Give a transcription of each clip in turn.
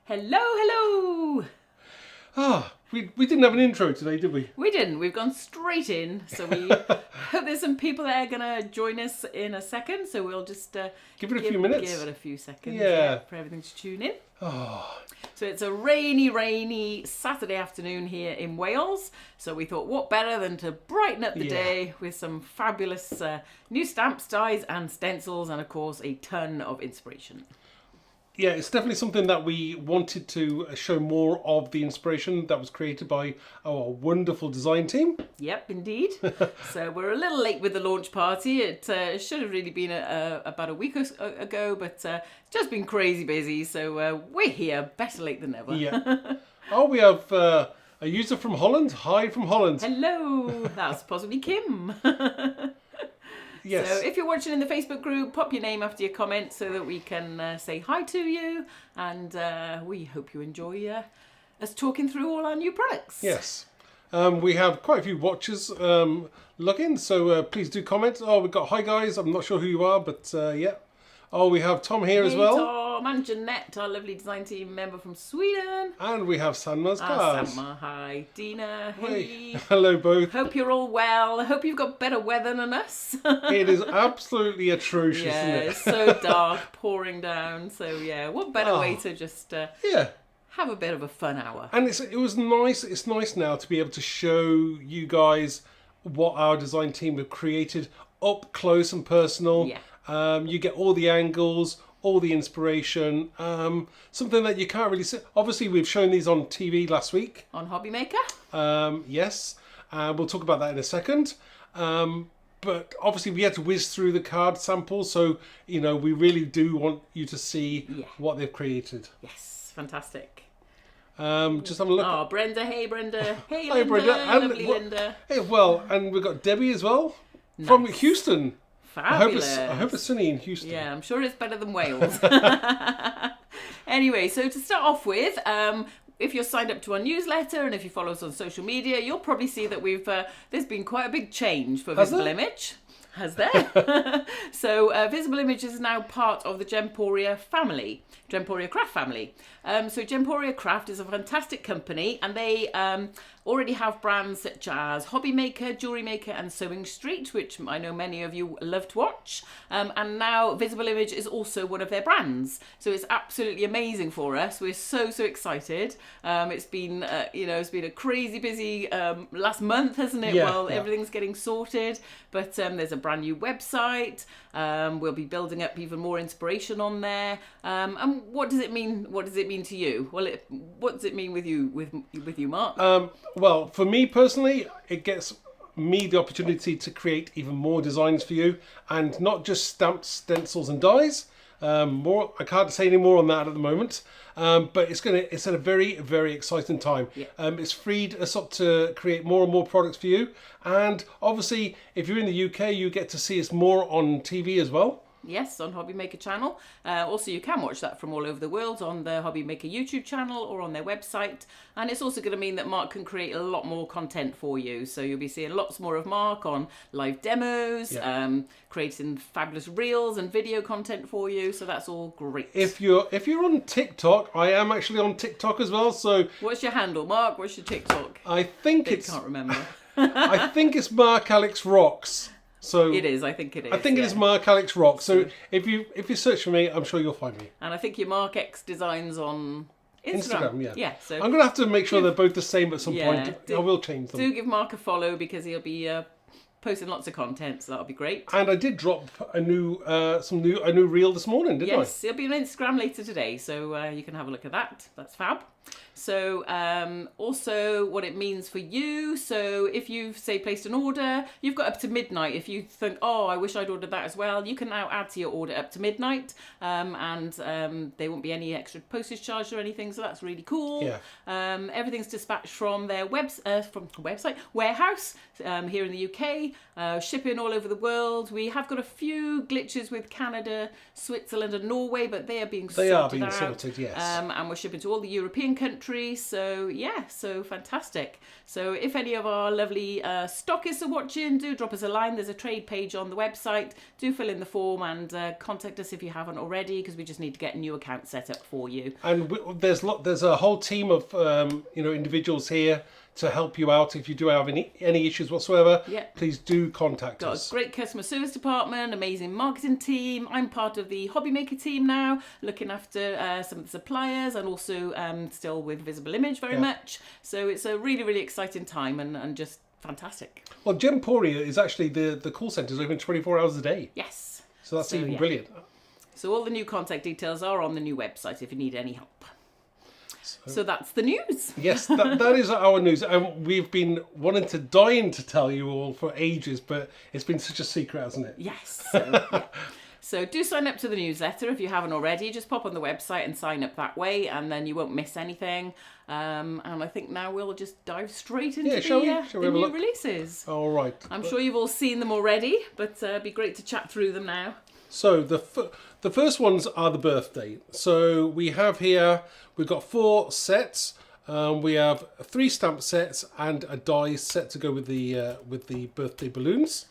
Hello, hello! We didn't have an intro today, did we? We didn't. We've gone straight in. So we hope there's some people that are going to join us in a second. So we'll just Give it a few minutes. Give it a few seconds Yeah. for everything to tune in. Oh, So it's a rainy Saturday afternoon here in Wales. So we thought, what better than to brighten up the day with some fabulous new stamps, dies and stencils, and of course a ton of inspiration. yeah, it's definitely something that we wanted to show more of the inspiration that was created by our wonderful design team. Yep, indeed. So we're a little late with the launch party. It should have really been about a week ago, but just been crazy busy. So we're here, better late than never. Yeah. Oh, we have a user from Holland. Hi from Holland. Hello, that's possibly Kim. Yes. So if you're watching in the Facebook group, pop your name after your comment so that we can say hi to you. And we hope you enjoy us talking through all our new products. Yes. We have quite a few watchers looking, so please do comment. Oh, we've got hi guys. I'm not sure who you are, but yeah. Oh, we have Tom here as well. Tom and Jeanette, our lovely design team member from Sweden. And we have Sanma's cars. Samma, hi. Dina, hey. Hello both. Hope you're all well. Hope you've got better weather than us. It is absolutely atrocious, Yeah, isn't it? it's so dark, pouring down. So yeah, what better way to just Yeah. have a bit of a fun hour. And it was nice. It's nice now to be able to show you guys what our design team have created up close and personal. Yeah. You get all the angles, all the inspiration. Something that you can't really see. Obviously, we've shown these on TV last week. On Hobby Maker? Yes. We'll talk about that in a second. But obviously, we had to whiz through the card samples. So, you know, we really do want you to see what they've created. Yes, fantastic. Just have a look. Oh, Brenda, hey Brenda. Hey Hi, Linda, Brenda. And lovely Linda. Hey, well, and we've got Debbie as well from Houston. Fabulous. I hope it's sunny in Houston. Yeah, I'm sure it's better than Wales. Anyway, so to start off with, if you're signed up to our newsletter and if you follow us on social media, you'll probably see that there's been quite a big change for Visible Image. Has there? So Visible Image is now part of the Gemporia family, Gemporia Craft family. So Gemporia Craft is a fantastic company, and they already have brands such as Hobby Maker, Jewelry Maker and Sewing Street, which I know many of you love to watch. And now Visible Image is also one of their brands. So it's absolutely amazing for us. We're so excited. It's been it's been a crazy busy last month, hasn't it? Yeah, Everything's getting sorted, but there's a brand new website. We'll be building up even more inspiration on there. And what does it mean? What does it mean to you? Well, what does it mean with you, Mark? Well, for me personally, it gets me the opportunity to create even more designs for you, and not just stamps, stencils, and dies. More, I can't say any more on that at the moment. But it's at a very exciting time. Yeah. It's freed us up to create more and more products for you, and obviously, if you're in the UK, you get to see us more on TV as well. Yes, on Hobby Maker channel. Also, you can watch that from all over the world on the Hobby Maker YouTube channel or on their website. And it's also going to mean that Mark can create a lot more content for you. So you'll be seeing lots more of Mark on live demos, creating fabulous reels and video content for you. So that's all great. If you're on TikTok, I am actually on TikTok as well. So what's your handle, Mark? What's your TikTok? I think I can't remember. I think it's Mark Alex Rocks. So it is. I think it is. I think it is Mark Alex Rock. So if you search for me, I'm sure you'll find me. And I think your Mark X Designs on Instagram. Yeah. Yeah. So I'm gonna have to make sure they're both the same at some point. I will change them. Do give Mark a follow because he'll be posting lots of content, so that'll be great. And I did drop a new reel this morning, didn't I? Yes, it'll be on Instagram later today, so you can have a look at that. That's fab. So also what it means for you. So if you've, say, placed an order, you've got up to midnight. If you think, oh, I wish I'd ordered that as well, you can now add to your order up to midnight, and there won't be any extra postage charge or anything. So that's really cool. Yeah. Everything's dispatched from their website warehouse here in the UK, shipping all over the world. We have got a few glitches with Canada, Switzerland, and Norway, but they are being sorted out. Yes. And we're shipping to all the European countries. country. So yeah, so fantastic. So if any of our lovely stockists are watching, do drop us a line. There's a trade page on the website. Do fill in the form and contact us if you haven't already, because we just need to get a new account set up for you. And there's a whole team of individuals here to help you out if you do have any issues whatsoever. Yeah. Please do contact Got us. a great customer service department, amazing marketing team. I'm part of the hobby maker team now, looking after some of the suppliers, and also still with Visible Image very much. So it's a really, really exciting time and just fantastic. Well, Gemporia is actually the call centre is open 24 hours a day. Yes. So that's even brilliant. So all the new contact details are on the new website if you need any help. So that's the news. Yes, that is our news. And we've been dying to tell you all for ages, but it's been such a secret, hasn't it? Yes. So, yeah. So do sign up to the newsletter if you haven't already. Just pop on the website and sign up that way, and then you won't miss anything. And I think now we'll just dive straight into the new releases. All right. I'm sure you've all seen them already, but it'd be great to chat through them now. So the first ones are the birthday. So we have here, we've got 4 sets. We have 3 stamp sets and a die set to go with the birthday balloons.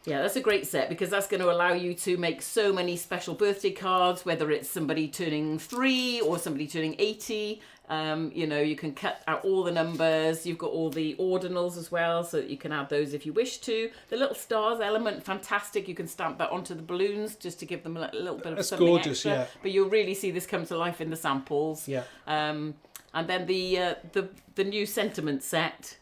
Yeah, that's a great set, because that's going to allow you to make so many special birthday cards, whether it's somebody turning 3 or somebody turning 80. You can cut out all the numbers. You've got all the ordinals as well, so that you can add those if you wish to. The little stars element, fantastic. You can stamp that onto the balloons just to give them a little bit of something gorgeous, extra. yeah. But you'll really see this come to life in the samples. Yeah. And then the new sentiment set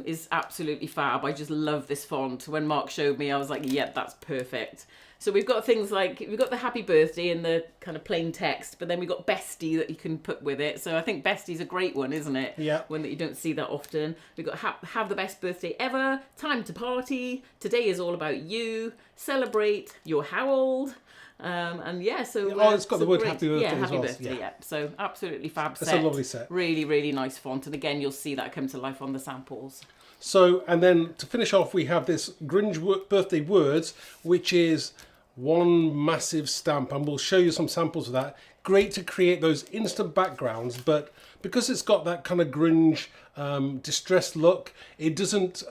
is absolutely fab. I just love this font. When Mark showed me, I was like, yep, that's perfect. So we've got things like, we've got the happy birthday in the kind of plain text, but then we've got bestie that you can put with it. So I think bestie's a great one, isn't it? Yeah. One that you don't see that often. We've got have the best birthday ever, time to party, today is all about you, celebrate, you're how old? And yeah, so it's got the word happy birthday as well. Birthday, yeah. So absolutely fab set. It's a lovely set. Really, really nice font. And again, you'll see that come to life on the samples. So, and then to finish off, we have this Grinch birthday words, which is one massive stamp, and we'll show you some samples of that. Great to create those instant backgrounds, but because it's got that kind of Grinch distressed look, it doesn't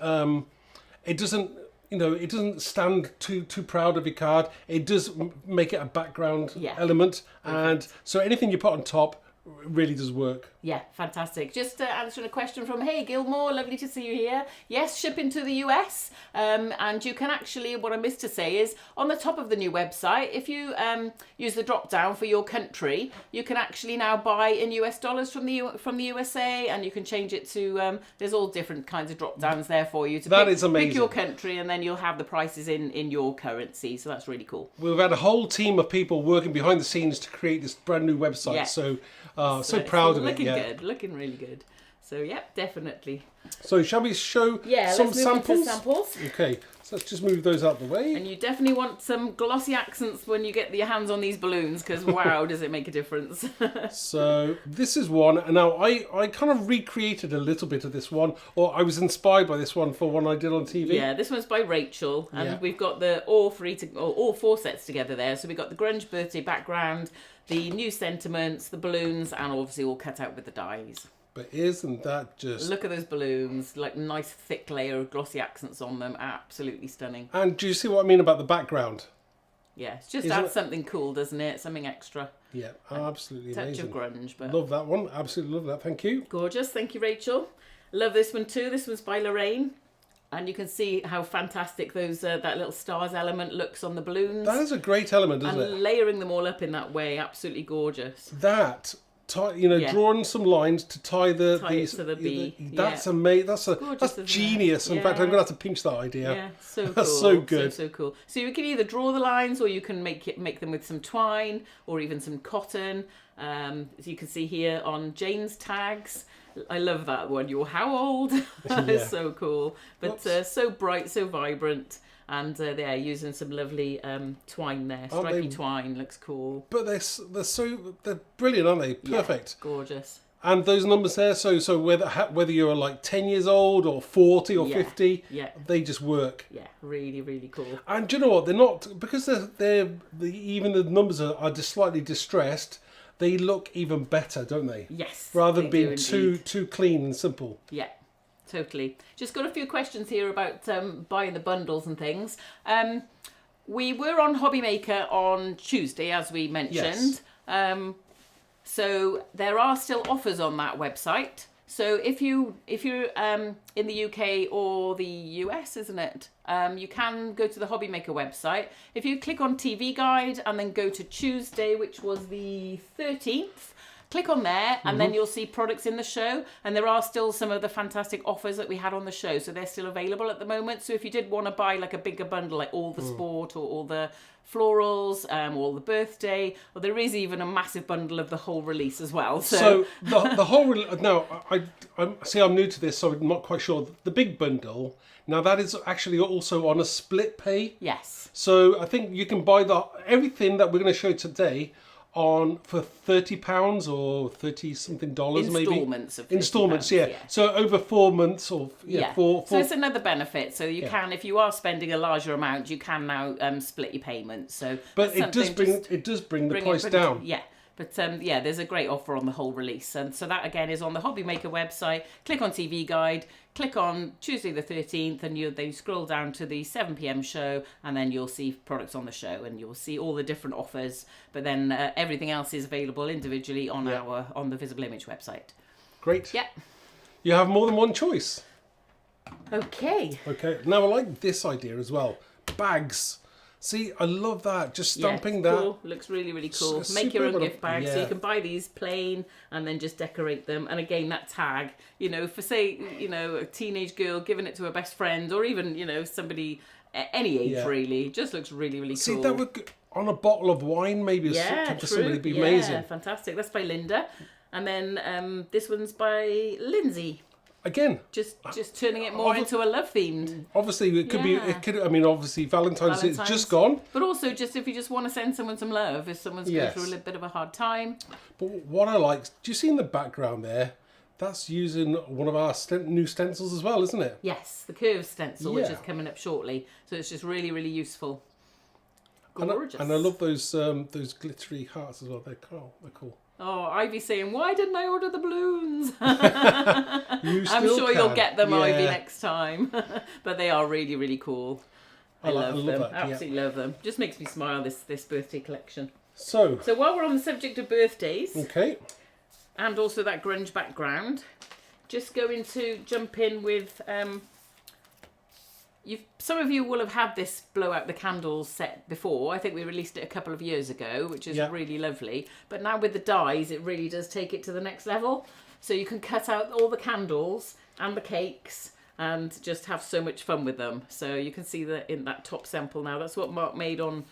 stand too proud of your card. It does make it a background element, and so anything you put on top really does work. Yeah, fantastic. Just answering a question from Hey Gilmore, lovely to see you here. Yes, shipping to the US, and you can actually, what I missed to say is, on the top of the new website, if you use the drop down for your country, you can actually now buy in US dollars from the USA, and you can change it to, there's all different kinds of drop downs there for you to pick your country, and then you'll have the prices in your currency, so that's really cool. We've had a whole team of people working behind the scenes to create this brand new website, so proud of it. Looking really good. So yeah, definitely. So shall we show some samples? Okay, so let's just move those out of the way. And you definitely want some glossy accents when you get your hands on these balloons, because wow, does it make a difference. So this is one, and now I kind of recreated a little bit of this one, or I was inspired by this one for one I did on TV. Yeah, this one's by Rachel, and we've got all 4 sets together there. So we've got the grunge birthday background, the new sentiments, the balloons, and obviously all cut out with the dies. But isn't that just... Look at those balloons, like nice thick layer of glossy accents on them. Absolutely stunning. And do you see what I mean about the background? Yeah, it's just adds something cool, doesn't it? Something extra. Yeah, absolutely touch amazing. Touch of grunge. But love that one. Absolutely love that. Thank you. Gorgeous. Thank you, Rachel. Love this one too. This one's by Lorraine. And you can see how fantastic those that little stars element looks on the balloons. That is a great element, isn't it? And layering them all up in that way, absolutely gorgeous. That, drawing some lines to tie the to the bee. That's amazing. That's genius. In fact, I'm gonna have to pinch that idea. Yeah, so cool. That's so good. So cool. So you can either draw the lines, or you can make them with some twine, or even some cotton. As you can see here on Jane's tags. I love that one. You're how old? It's so cool. But so bright, so vibrant. And they're using some lovely twine there. Stripy twine looks cool. But they're brilliant, aren't they? Perfect. Yeah, gorgeous. And those numbers there, so whether you're like 10 years old or 40 or 50, they just work. Yeah, really, really cool. And do you know what? They're not, because even the numbers are just slightly distressed. they look even better, don't they? Yes. Rather they than being do too clean and simple. Yeah, totally. Just got a few questions here about buying the bundles and things. We were on Hobby Maker on Tuesday, as we mentioned. Yes. So there are still offers on that website. So if you're in the UK or the US, isn't it? You can go to the Hobby Maker website. If you click on TV Guide and then go to Tuesday, which was the 13th, click on there and then you'll see products in the show, and there are still some of the fantastic offers that we had on the show, so they're still available at the moment. So if you did want to buy like a bigger bundle, like all the sport or all the florals, or the birthday, or there is even a massive bundle of the whole release as well. So the whole now I'm new to this, so I'm not quite sure. The big bundle, now that is actually also on a split pay. yes. So I think you can buy everything that we're going to show today for £30 or $30 something maybe. Installments of Installments, £50, yeah. So over 4 months or four. So it's another benefit. So you can, if you are spending a larger amount, you can now split your payments. So, but it does bring the price down. Yeah. But there's a great offer on the whole release. And so that again is on the Hobby Maker website. Click on TV Guide, click on Tuesday the 13th, and then scroll down to the 7 p.m. show, and then you'll see products on the show, and you'll see all the different offers. But then everything else is available individually on on the Visible Image website. Great. Yeah. You have more than one choice. Okay. Okay. Now I like this idea as well. Bags. See, I love that. Just stamping that. Cool. Looks really, really cool. Make your own gift bag. Yeah. So you can buy these plain and then just decorate them. And again, that tag, for say, a teenage girl giving it to her best friend, or even, somebody any age really, just looks really, really cool. See, that would on a bottle of wine maybe to somebody be amazing. Yeah, fantastic. That's by Linda. And then this one's by Lindsay. Again, just turning it more into a love themed. Obviously, it could be. It could. I mean, obviously, Valentine's is just gone. But also, just if you just want to send someone some love, if someone's going through a little bit of a hard time. But what I like, do you see in the background there? That's using one of our new stencils as well, isn't it? Yes, the curved stencil, which is coming up shortly. So it's just really, really useful. Gorgeous. And I love those glittery hearts as well. They're cool. They're cool. Oh, Ivy saying, why didn't I order the balloons? I'm sure you'll get them, Ivy, next time. But they are really, really cool. I love them. That, absolutely love them. Just makes me smile, this birthday collection. So while we're on the subject of birthdays, and also that grunge background, just going to jump in with... some of you will have had this blow out the candles set before. I think we released it a couple of years ago, which is really lovely. But now with the dies, it really does take it to the next level. So you can cut out all the candles and the cakes and just have so much fun with them. So you can see that in that top sample now. That's what Mark made on...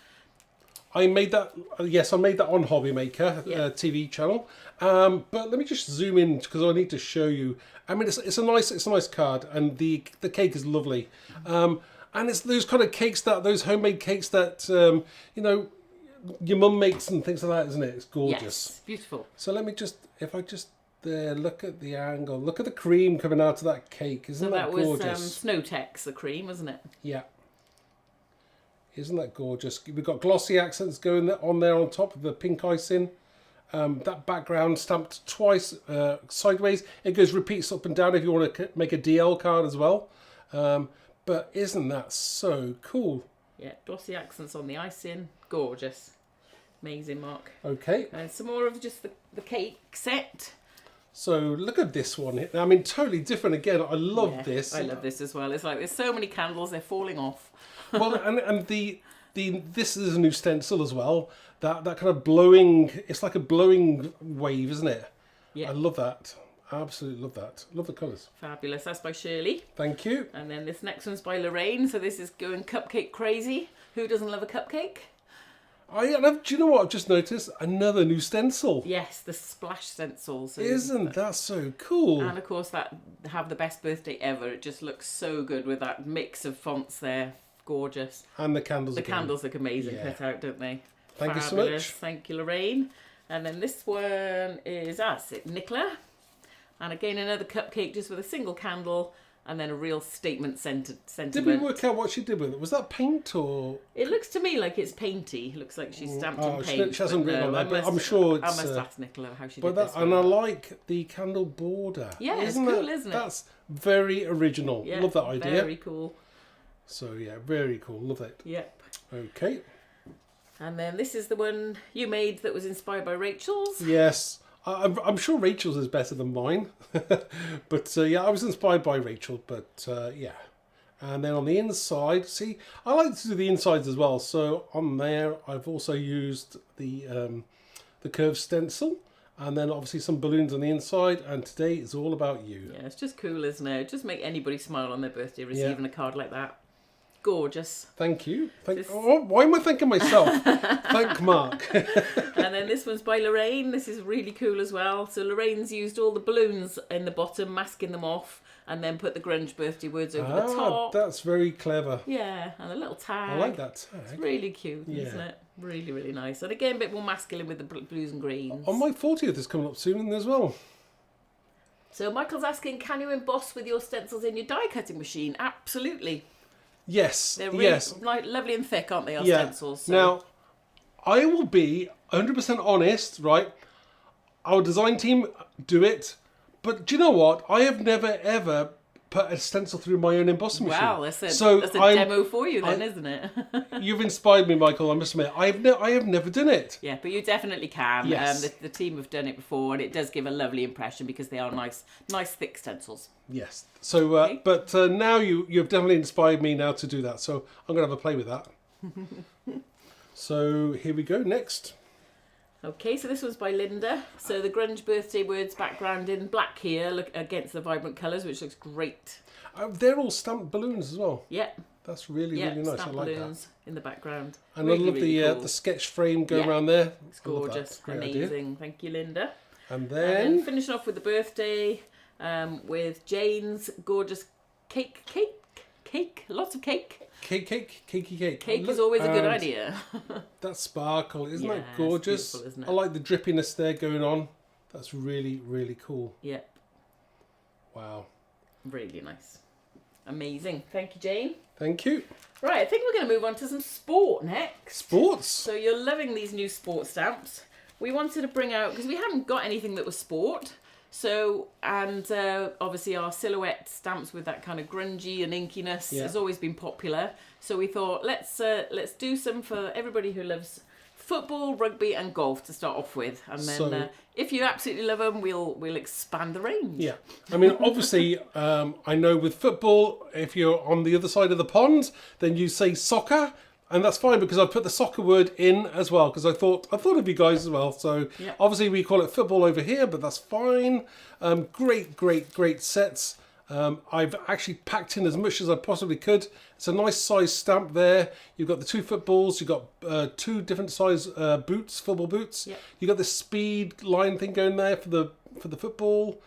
I made that. Yes, I made that on Hobby Maker TV channel. But let me just zoom in because I need to show you. I mean, it's a nice card, and the cake is lovely. And it's those kind of cakes those homemade cakes that your mum makes and things like that, isn't it? It's gorgeous. Yes, beautiful. So let me look at the angle. Look at the cream coming out of that cake. Isn't that gorgeous? That was Snowtex, the cream, wasn't it? Yeah. Isn't that gorgeous? We've got glossy accents going on there on top of the pink icing. That background stamped twice sideways. It repeats up and down if you want to make a DL card as well. But isn't that so cool? Yeah, glossy accents on the icing. Gorgeous. Amazing, Mark. Okay. And some more of just the cake set. So look at this one. I mean, totally different again. I love this. I love this as well. It's like there's so many candles, they're falling off. Well, and this is a new stencil as well. That kind of blowing. It's like a blowing wave, isn't it? Yeah. I love that. I absolutely love that. Love the colours. Fabulous. That's by Shirley. Thank you. And then this next one's by Lorraine. So this is going cupcake crazy. Who doesn't love a cupcake? Do you know what I've just noticed? Another new stencil. Yes, the splash stencil. So isn't that so cool? And of course, that have the best birthday ever. It just looks so good with that mix of fonts there. Gorgeous. And the candles. The candles look amazing cut out, don't they? Thank you so much. Thank you, Lorraine. And then this one is Nicola. And again, another cupcake just with a single candle. and then a real statement sentiment. Did we work out what she did with it? Was that paint or? It looks to me like it's painty. It looks like she's stamped in paint. She hasn't written on there, but I'm sure it's... I must ask Nicola how she did this. And I like the candle border. Yeah, it's cool, isn't it? That's very original. Yeah, love that idea. Very cool. So yeah, very cool. Love it. Yep. Okay. And then this is the one you made that was inspired by Rachel's. Yes. I'm sure Rachel's is better than mine. But yeah, I was inspired by Rachel. But yeah. And then on the inside, see, I like to do the insides as well. So on there, I've also used the curved stencil. And then obviously some balloons on the inside. And today is all about you. Yeah, it's just cool, isn't it? Just make anybody smile on their birthday receiving a card like that. Gorgeous. Thank you. Why am I thanking myself? Thank Mark. And then this one's by Lorraine. This is really cool as well. So Lorraine's used all the balloons in the bottom, masking them off, and then put the grunge birthday words over the top. That's very clever. Yeah, and a little tag. I like that tag. It's really cute, isn't it? Really, really nice. And again, a bit more masculine with the blues and greens. On my 40th is coming up soon as well. So Michael's asking, can you emboss with your stencils in your die cutting machine? Absolutely. Yes. They're really lovely and thick, aren't they, our stencils? So. Now, I will be 100% honest, right? Our design team do it, but do you know what? I have never ever put a stencil through my own embossing machine. Wow, that's a demo for you then, isn't it? You've inspired me, Michael, I must admit. I have never done it. Yeah, but you definitely can. Yes. The team have done it before, and it does give a lovely impression because they are nice thick stencils. Yes. So, Okay. but now you've definitely inspired me now to do that. So I'm going to have a play with that. So here we go. Next. Okay, so this one's by Linda. So the grunge birthday words background in black here, look against the vibrant colours, which looks great. They're all stamped balloons as well. Yeah. That's really nice. I like balloons that. in the background. And really, I love really cool. The sketch frame going around there. It's gorgeous, Great amazing. idea. Thank you, Linda. And then finishing off with the birthday with Jane's gorgeous cake. Lots of cake. Cake. Cake is always a good idea. That sparkle, isn't that gorgeous? It's beautiful, isn't it? I like the drippiness there going on. That's really, really cool. Yeah. Wow. Really nice. Amazing. Thank you, Jane. Thank you. Right, I think we're going to move on to some sport next. Sports. So you're loving these new sport stamps. We wanted to bring out, because we haven't got anything that was sport. So, and obviously our silhouette stamps with that kind of grungy and inkiness has always been popular. So we thought, let's do some for everybody who loves football, rugby and golf to start off with. And then if you absolutely love them, we'll expand the range. Yeah. I mean, obviously, I know with football, if you're on the other side of the pond, then you say soccer. And that's fine because I put the soccer word in as well because I thought of you guys as well. So obviously we call it football over here, but that's fine. Great sets. I've actually packed in as much as I possibly could. It's a nice size stamp there. You've got the two footballs. You've got two different size boots, football boots. Yep. You've got the speed line thing going there for the football.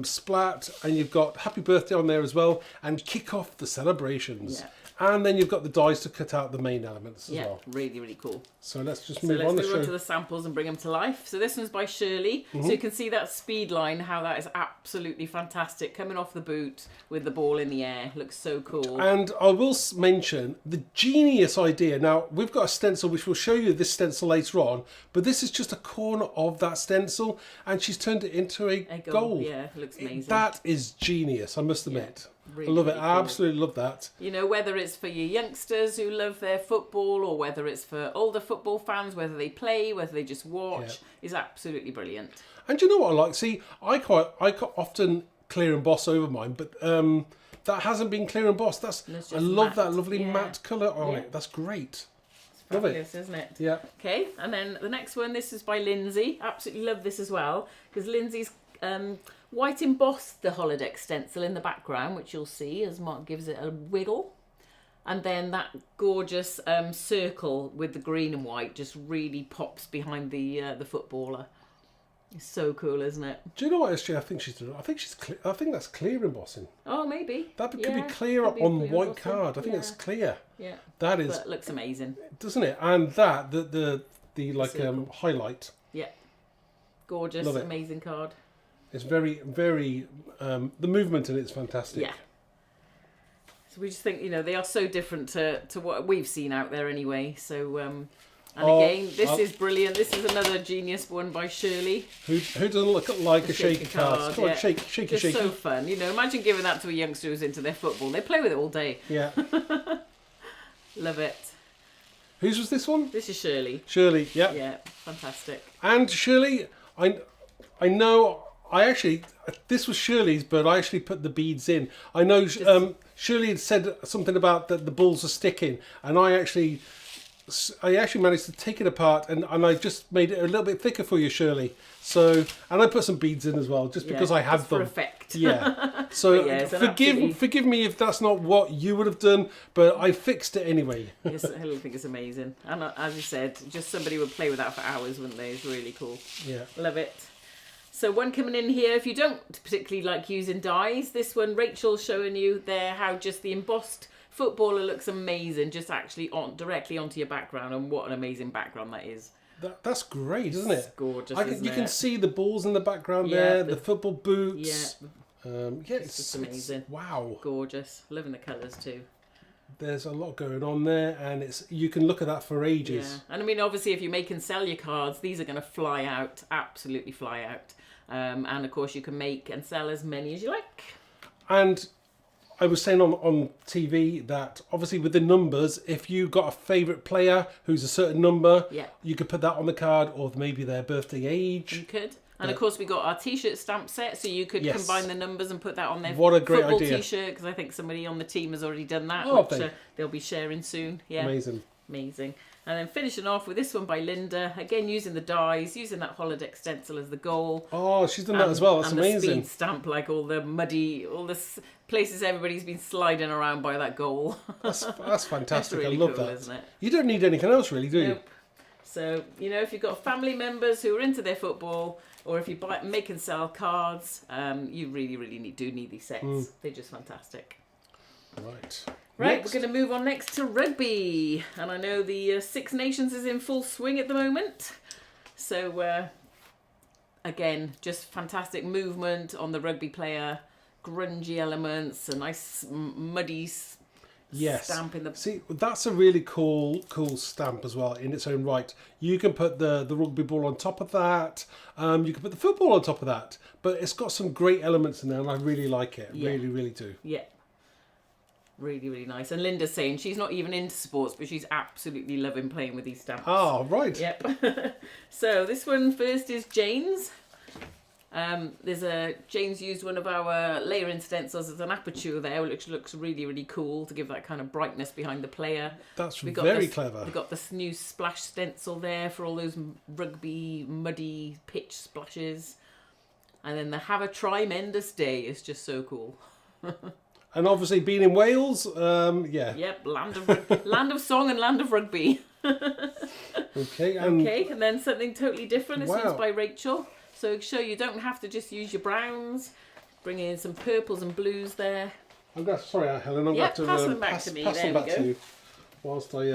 Splat, and you've got happy birthday on there as well, and kick off the celebrations. Yeah. And then you've got the dies to cut out the main elements as well. Yeah, really, really cool. So let's just move on. Let's move on to the samples and bring them to life. So this one's by Shirley. Mm-hmm. So you can see that speed line, how that is absolutely fantastic. Coming off the boot with the ball in the air. Looks so cool. And I will mention the genius idea. Now, we've got a stencil, which we'll show you this stencil later on. But this is just a corner of that stencil. And she's turned it into a gold. Yeah, it looks amazing. That is genius, I must admit. Yeah. Really, I love it. Really I cool. absolutely love that. You know, whether it's for your youngsters who love their football or whether it's for older football fans, whether they play, whether they just watch, is absolutely brilliant. And you know what I like? See, I quite often clear and boss over mine, but that hasn't been clear and boss. I love that lovely matte colour on it. That's great. It's fabulous, isn't it? Yeah. Okay, and then the next one, this is by Lindsay. Absolutely love this as well because Lindsay's white embossed the holodeck stencil in the background, which you'll see as Mark gives it a wiggle. And then that gorgeous circle with the green and white just really pops behind the footballer. It's so cool, isn't it? Do you know what, SJ? I think she's doing. I think that's clear embossing. Oh, maybe. That could be clear up on white card. I think it's clear. Yeah. That is. That looks amazing, doesn't it? And that the like highlight. Yeah. Gorgeous, amazing card. It's very, very. The movement in it's fantastic. Yeah. So we just think, they are so different to what we've seen out there anyway. So, and again, this is brilliant. This is another genius one by Shirley. Who doesn't look like a shaky card? Come on, shaky. Just so fun. Imagine giving that to a youngster who's into their football. They play with it all day. Yeah. Love it. Whose was this one? This is Shirley. Shirley, yeah. Yeah, fantastic. And Shirley, I know, this was Shirley's, but I actually put the beads in. I know Shirley had said something about that the balls are sticking, and I actually managed to take it apart, and I just made it a little bit thicker for you, Shirley. So, and I put some beads in as well, just because I had them. For effect. Yeah. So forgive me if that's not what you would have done, but I fixed it anyway. Yes, I think it's amazing. And as you said, just somebody would play with that for hours, wouldn't they? It's really cool. Yeah. Love it. So one coming in here, if you don't particularly like using dies, this one, Rachel's showing you there how just the embossed footballer looks amazing, just actually directly onto your background, and what an amazing background that is. That's great, isn't it? It's gorgeous, you can see the balls in the background there, the football boots. Yeah. It's just amazing. Wow. Gorgeous. Loving the colours too. There's a lot going on there, and you can look at that for ages. Yeah. And I mean, obviously, if you make and sell your cards, these are going to fly out, absolutely fly out. And of course, you can make and sell as many as you like. And I was saying on TV that obviously with the numbers, if you got a favourite player who's a certain number, you could put that on the card, or maybe their birthday age. You could. And of course, we got our T-shirt stamp set, so you could combine the numbers and put that on their football T-shirt, because I think somebody on the team has already done that, which they'll be sharing soon. Yeah, amazing. And then finishing off with this one by Linda, again using the dies, using that holodeck stencil as the goal. Oh, she's done that as well. That's amazing. And the speed stamp, like all the places everybody's been sliding around by that goal. That's fantastic. That's really I love cool, that. Isn't it? You don't need anything else, really, do you? Nope. So, if you've got family members who are into their football, or if you make and sell cards, you really, really do need these sets. They're just fantastic. Right, we're going to move on next to rugby. And I know the Six Nations is in full swing at the moment. So, again, just fantastic movement on the rugby player, grungy elements, a nice muddy stamp in the... See, that's a really cool stamp as well in its own right. You can put the rugby ball on top of that. You can put the football on top of that. But it's got some great elements in there, and I really like it. Really, really do. Yeah. Really, really nice. And Linda's saying she's not even into sports, but she's absolutely loving playing with these stamps. Oh, right. Yep. So this one first is Jane's. Jane's used one of our layering stencils as an aperture there, which looks really, really cool to give that kind of brightness behind the player. That's very clever. We've got this new splash stencil there for all those rugby, muddy pitch splashes. And then the Have a Tremendous Day is just so cool. And obviously being in Wales, Yep, land of song and land of rugby. Okay, and then something totally different. This one's by Rachel. So you don't have to just use your browns. Bring in some purples and blues there. Sorry, Helen. I'm going to pass them back to me. Pass them back to you. Whilst I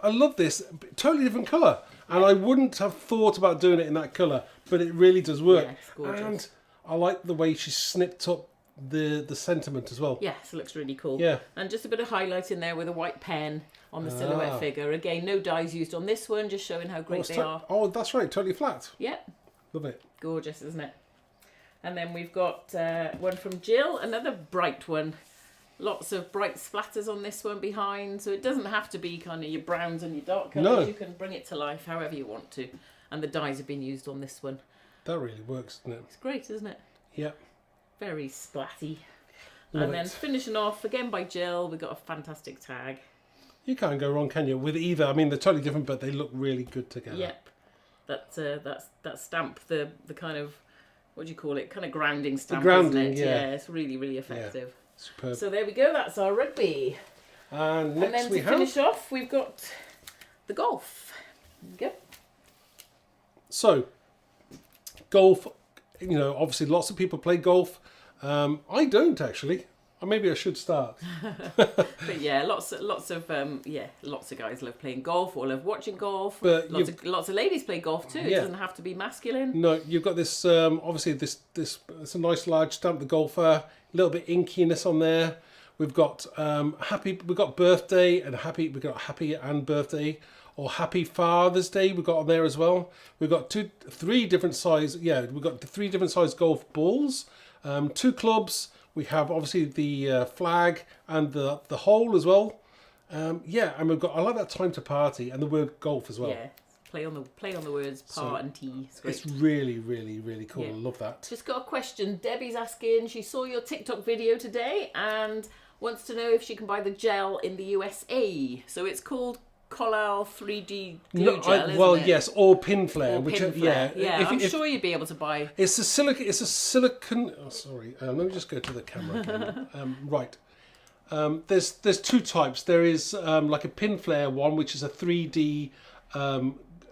love this. Totally different colour. And I wouldn't have thought about doing it in that colour, but it really does work. Yeah, it's gorgeous. And I like the way she snipped up the sentiment as well. Yes, it looks really cool. Yeah. And just a bit of highlight in there with a white pen on the silhouette figure. Again, no dyes used on this one, just showing how great they are. Oh, that's right, totally flat. Yeah. Love it. Gorgeous, isn't it? And then we've got one from Jill, another bright one. Lots of bright splatters on this one behind, so it doesn't have to be kind of your browns and your dark colours. No. You can bring it to life however you want to. And the dyes have been used on this one. That really works, doesn't it? It's great, isn't it? Yeah. Very splatty. And then finishing off again by Jill, we've got a fantastic tag. You can't go wrong, can you? With either. I mean, they're totally different, but they look really good together. Yep. That stamp, the kind of, what do you call it? Kind of grounding stamp, isn't it? Yeah, it's really, really effective. Yeah. Superb. So there we go. That's our rugby. And next and then to finish off, we've got the golf. There we go. So, golf. Obviously, lots of people play golf. I don't actually. Or maybe I should start. But yeah, lots of guys love playing golf or love watching golf. But lots of ladies play golf too. It doesn't have to be masculine. No, you've got this. Obviously, this it's a nice large stamp. The golfer, a little bit inkiness on there. We've got happy. We've got birthday and happy. We've got happy and birthday, or happy Father's Day. We've got on there as well. We've got three different size. Yeah, we've got the 3 different size golf balls, 2 clubs. We have obviously the flag and the hole as well. Yeah, and we've got. I like that time to party and the word golf as well. Yeah. Play on the words part and tee. It's really, really, really cool. I love that. Just got a question. Debbie's asking, she saw your TikTok video today and wants to know if she can buy the gel in the USA. So it's called Collal 3D glue gel, isn't it? Yes, or pin flare. Or pin flare. Yeah, I'm sure you'd be able to buy. It's a silicon. Oh, sorry. Let me just go to the camera again. Right. There's 2 types. There is like a pin flare one, which is a 3D.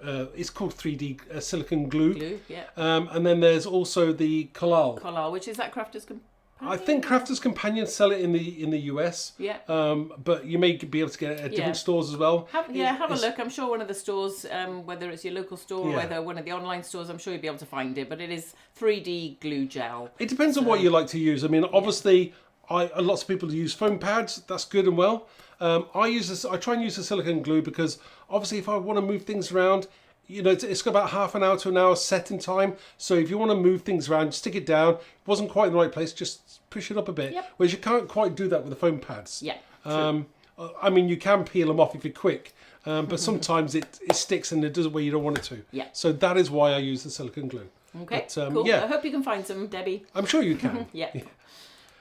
It's called 3D silicon glue. Yeah. And then there's also the Collal. Collal, which is that Crafter's Companion? I think Crafter's Companion sell it in the US. Yeah. But you may be able to get it at different stores as well. Have a look. I'm sure one of the stores, whether it's your local store or whether one of the online stores, I'm sure you'll be able to find it. But it is 3D glue gel. It depends on what you like to use. I mean, obviously, lots of people use foam pads. That's good and well. I try and use the silicone glue because obviously if I want to move things around, it's got about half an hour to an hour setting time. So if you want to move things around, stick it down. It wasn't quite in the right place, just push it up a bit. Yep. Whereas you can't quite do that with the foam pads. Yeah. I mean, you can peel them off if you're quick, but sometimes it sticks and it does it where you don't want it to. Yeah. So that is why I use the silicone glue. Okay. Cool. Yeah. I hope you can find some, Debbie. I'm sure you can. Yeah.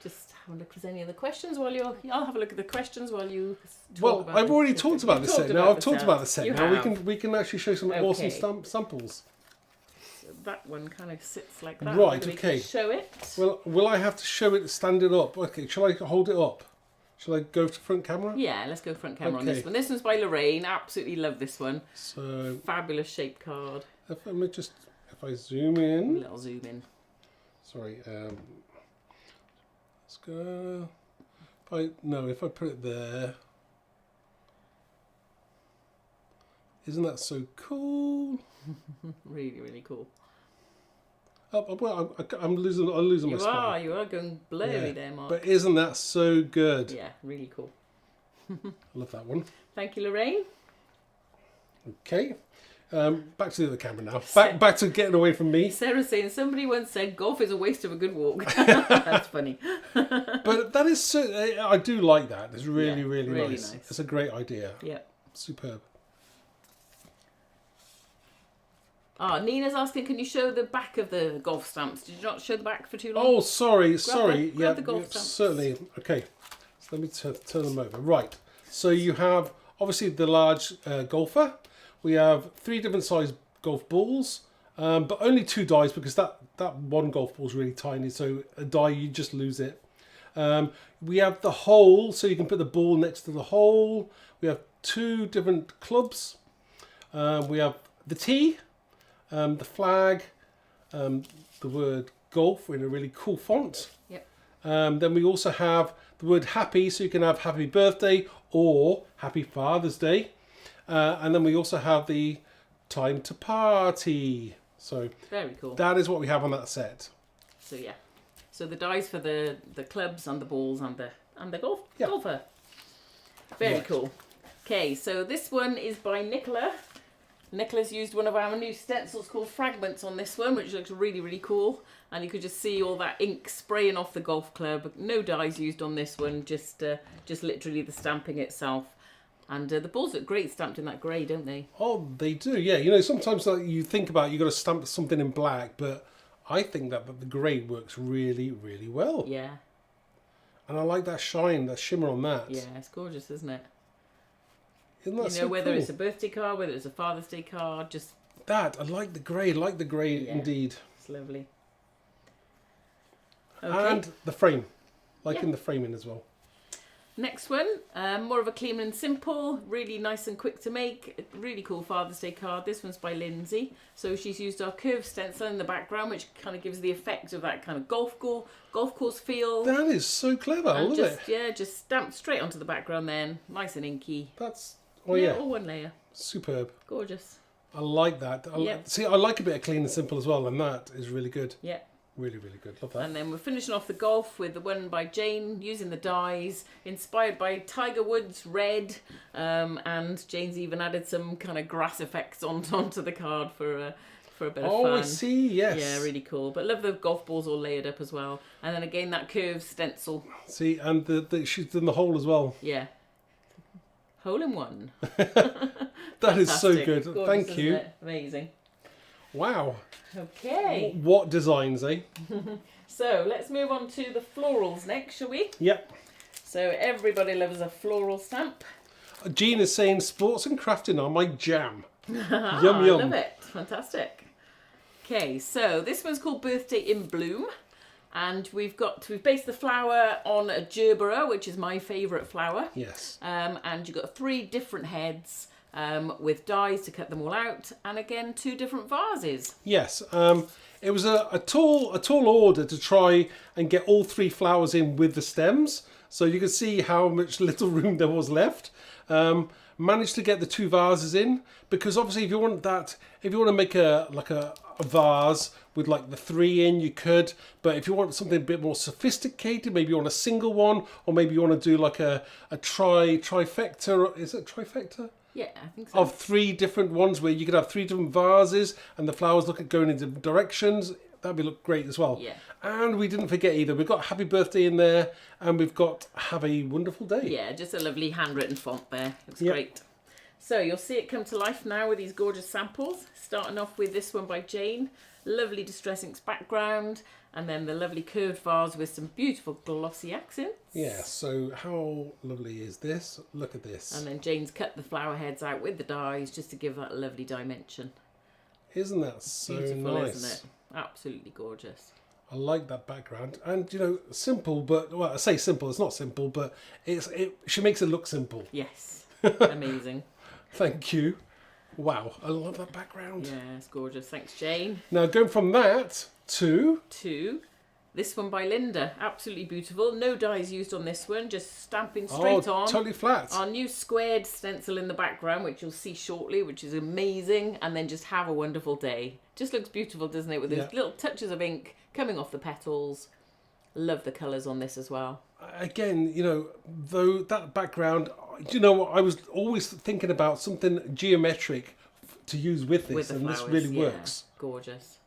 Just have a look if there's any other questions I'll have a look at the questions while you talk about I've already talked about the set. Now I've talked about the set. Now have. we can actually show some awesome samples. So that one kind of sits like that. Right, okay. Show it. Well, will I have to show it, stand it up? Okay, shall I hold it up? Shall I go to front camera? Yeah, let's go front camera on this one. This one's by Lorraine. Absolutely love this one. So fabulous shaped card. If I zoom in. A little zoom in. Sorry. Let's go. If I put it there. Isn't that so cool? Really, really cool. Well, I'm losing my spot. You are going blurry there, Mark. But isn't that so good? Yeah, really cool. I love that one. Thank you, Lorraine. Okay. Back to the other camera now. Back to getting away from me. Sarah's saying, somebody once said golf is a waste of a good walk. That's funny. But that is so, I do like that. It's really, really nice. It's a great idea. Yeah. Superb. Nina's asking, can you show the back of the golf stamps? Did you not show the back for too long? Oh, sorry. Grab the golf stamps. Certainly. Okay. So let me turn them over. Right. So you have, obviously, the large golfer. We have 3 different size golf balls, but only 2 dies because that one golf ball is really tiny. So a die, you just lose it. We have the hole, so you can put the ball next to the hole. We have 2 different clubs. We have the tee, the flag, the word golf in a really cool font. Yep. Then we also have the word happy, so you can have happy birthday or happy Father's Day. And then we also have the time to party. So very cool. That is what we have on that set. So yeah. So the dies for the clubs and the balls and the golfer. Very cool. Okay, so this one is by Nicola. Nicola's used one of our new stencils called Fragments on this one, which looks really, really cool. And you could just see all that ink spraying off the golf club. No dies used on this one, just literally the stamping itself. And the balls look great stamped in that grey, don't they? Oh, they do, yeah. Sometimes you think about you've got to stamp something in black, but I think that the grey works really, really well. Yeah. And I like that shine, that shimmer on that. Yeah, it's gorgeous, isn't it? Isn't that so whether cool? It's a birthday card, whether it's a Father's Day card, just... I like the grey, indeed. It's lovely. Okay. And the frame, in the framing as well. Next one, more of a clean and simple, really nice and quick to make, really cool Father's Day card. This one's by Lindsay. So she's used our curved stencil in the background, which kind of gives the effect of that kind of golf course feel. That is so clever, I love it. Yeah, just stamped straight onto the background then, nice and inky. That's, all one layer. Superb. Gorgeous. I like that. See, I like a bit of clean and simple as well, and that is really good. Yeah. Really, really good. Love that. And then we're finishing off the golf with the one by Jane, using the dies, inspired by Tiger Woods red. And Jane's even added some kind of grass effects onto the card for a bit of fun. Oh, I see, yes. Yeah, really cool. But love the golf balls all layered up as well. And then again, that curved stencil. See, and she's done the hole as well. Yeah. Hole in one. That is so good. Gorgeous, Thank you. isn't it? Amazing. Wow. Okay. What designs, eh? So let's move on to the florals next, shall we? Yep. So everybody loves a floral stamp. Jean is saying sports and crafting are my jam. Yum, I yum. love it. Fantastic. Okay, so this one's called Birthday in Bloom. And we've based the flower on a gerbera, which is my favourite flower. Yes. And you've got 3 different heads with dies to cut them all out. And again, 2 different vases. Yes. It was a tall order to try and get all 3 flowers in with the stems. So you can see how much little room there was left. Managed to get the 2 vases in, because obviously if you want to make a vase with like the 3 in, you could. But if you want something a bit more sophisticated, maybe you want a single one, or maybe you want to do like a trifecta. Is it trifecta? Yeah, I think so. Of 3 different ones where you could have 3 different vases and the flowers look at going in different directions. That'd be look great as well. Yeah. And we didn't forget either. We've got Happy Birthday in there, and we've got Have a Wonderful Day. Yeah, just a lovely handwritten font there. Looks great. So you'll see it come to life now with these gorgeous samples. Starting off with this one by Jane. Lovely Distress Inks background. And then the lovely curved vase with some beautiful glossy accents. Yeah, so how lovely is this? Look at this. And then Jane's cut the flower heads out with the dies just to give that lovely dimension. Isn't that so Beautiful, nice? isn't it? Absolutely gorgeous. I like that background. And, you know, simple, but, well, I say simple, it's not simple, but she makes it look simple. Yes. Amazing. Thank you. Wow, I love that background. Yeah, it's gorgeous. Thanks, Jane. Now, going from that to this one by Linda. Absolutely beautiful. No dies used on this one, just stamping straight on. Totally flat. Our new squared stencil in the background, which you'll see shortly, which is amazing. And then just Have a Wonderful Day. Just looks beautiful, doesn't it? With those little touches of ink coming off the petals. Love the colours on this as well. Again, you know, though that background, do you know what? I was always thinking about something geometric to use with this, With the and flowers, this really works. Gorgeous.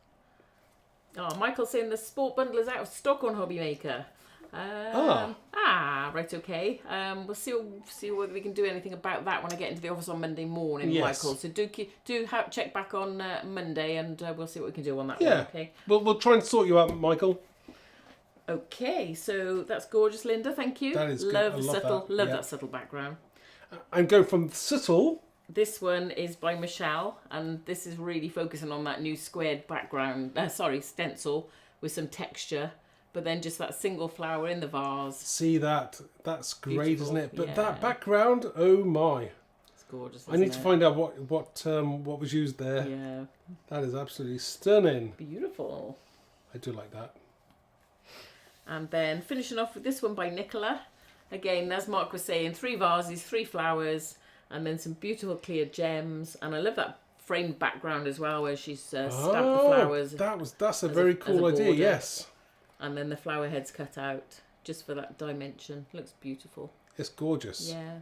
Oh, Michael's saying the sport bundle is out of stock on Hobby Maker. Right, okay. We'll see whether we can do anything about that when I get into the office on Monday morning, Yes. Michael. So check back on Monday, and we'll see what we can do on that Yeah. one. Okay. We'll try and sort you out, Michael. Okay, so that's gorgeous, Linda. Thank you. That is good. Love I the love subtle, that. love Yeah. that subtle background. I'm going from subtle. This one is by Michelle, and this is really focusing on that new squared background, stencil with some texture, but then just that single flower in the vase. See that? That's great, Beautiful. isn't it? But Yeah. that background, oh my! It's gorgeous. I need isn't to it? find out what was used there. Yeah, That is absolutely stunning. beautiful. I do like that. And then finishing off with this one by Nicola. Again, as Mark was saying, 3 vases, 3 flowers, and then some beautiful clear gems. And I love that framed background as well, where she's stamped the flowers. That's a very cool idea. border. Yes, And then the flower heads cut out just for that dimension. Looks beautiful. it's gorgeous. Yeah,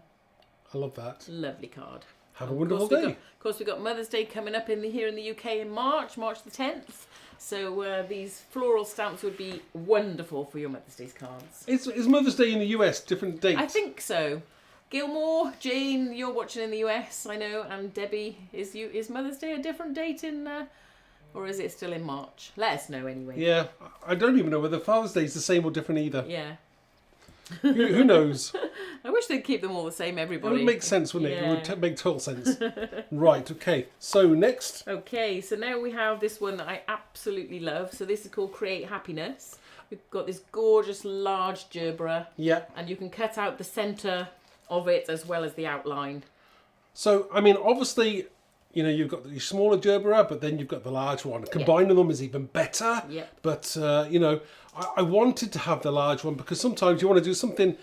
I love that. lovely card. Have a Of wonderful course day. Of course, we've got Mother's Day coming up here in the UK in March the 10th. So these floral stamps would be wonderful for your Mother's Day cards. Is Mother's Day in the US different dates? I think so. Gilmore, Jane, you're watching in the US, I know, and Debbie, is Mother's Day a different date or is it still in March? Let us know anyway. Yeah, I don't even know whether Father's Day is the same or different either. Yeah. Who knows? I wish they'd keep them all the same, It everybody. would make sense, wouldn't it? Yeah. It would make total sense. Right, okay. So next. Okay, so now we have this one that I absolutely love. So this is called Create Happiness. We've got this gorgeous large gerbera, Yeah. and you can cut out the centre of it as well as the outline. So, I mean, obviously, you know, you've got the smaller gerbera, but then you've got the large one. Combining them is even better. Yeah. But, you know, I wanted to have the large one because sometimes you want to do something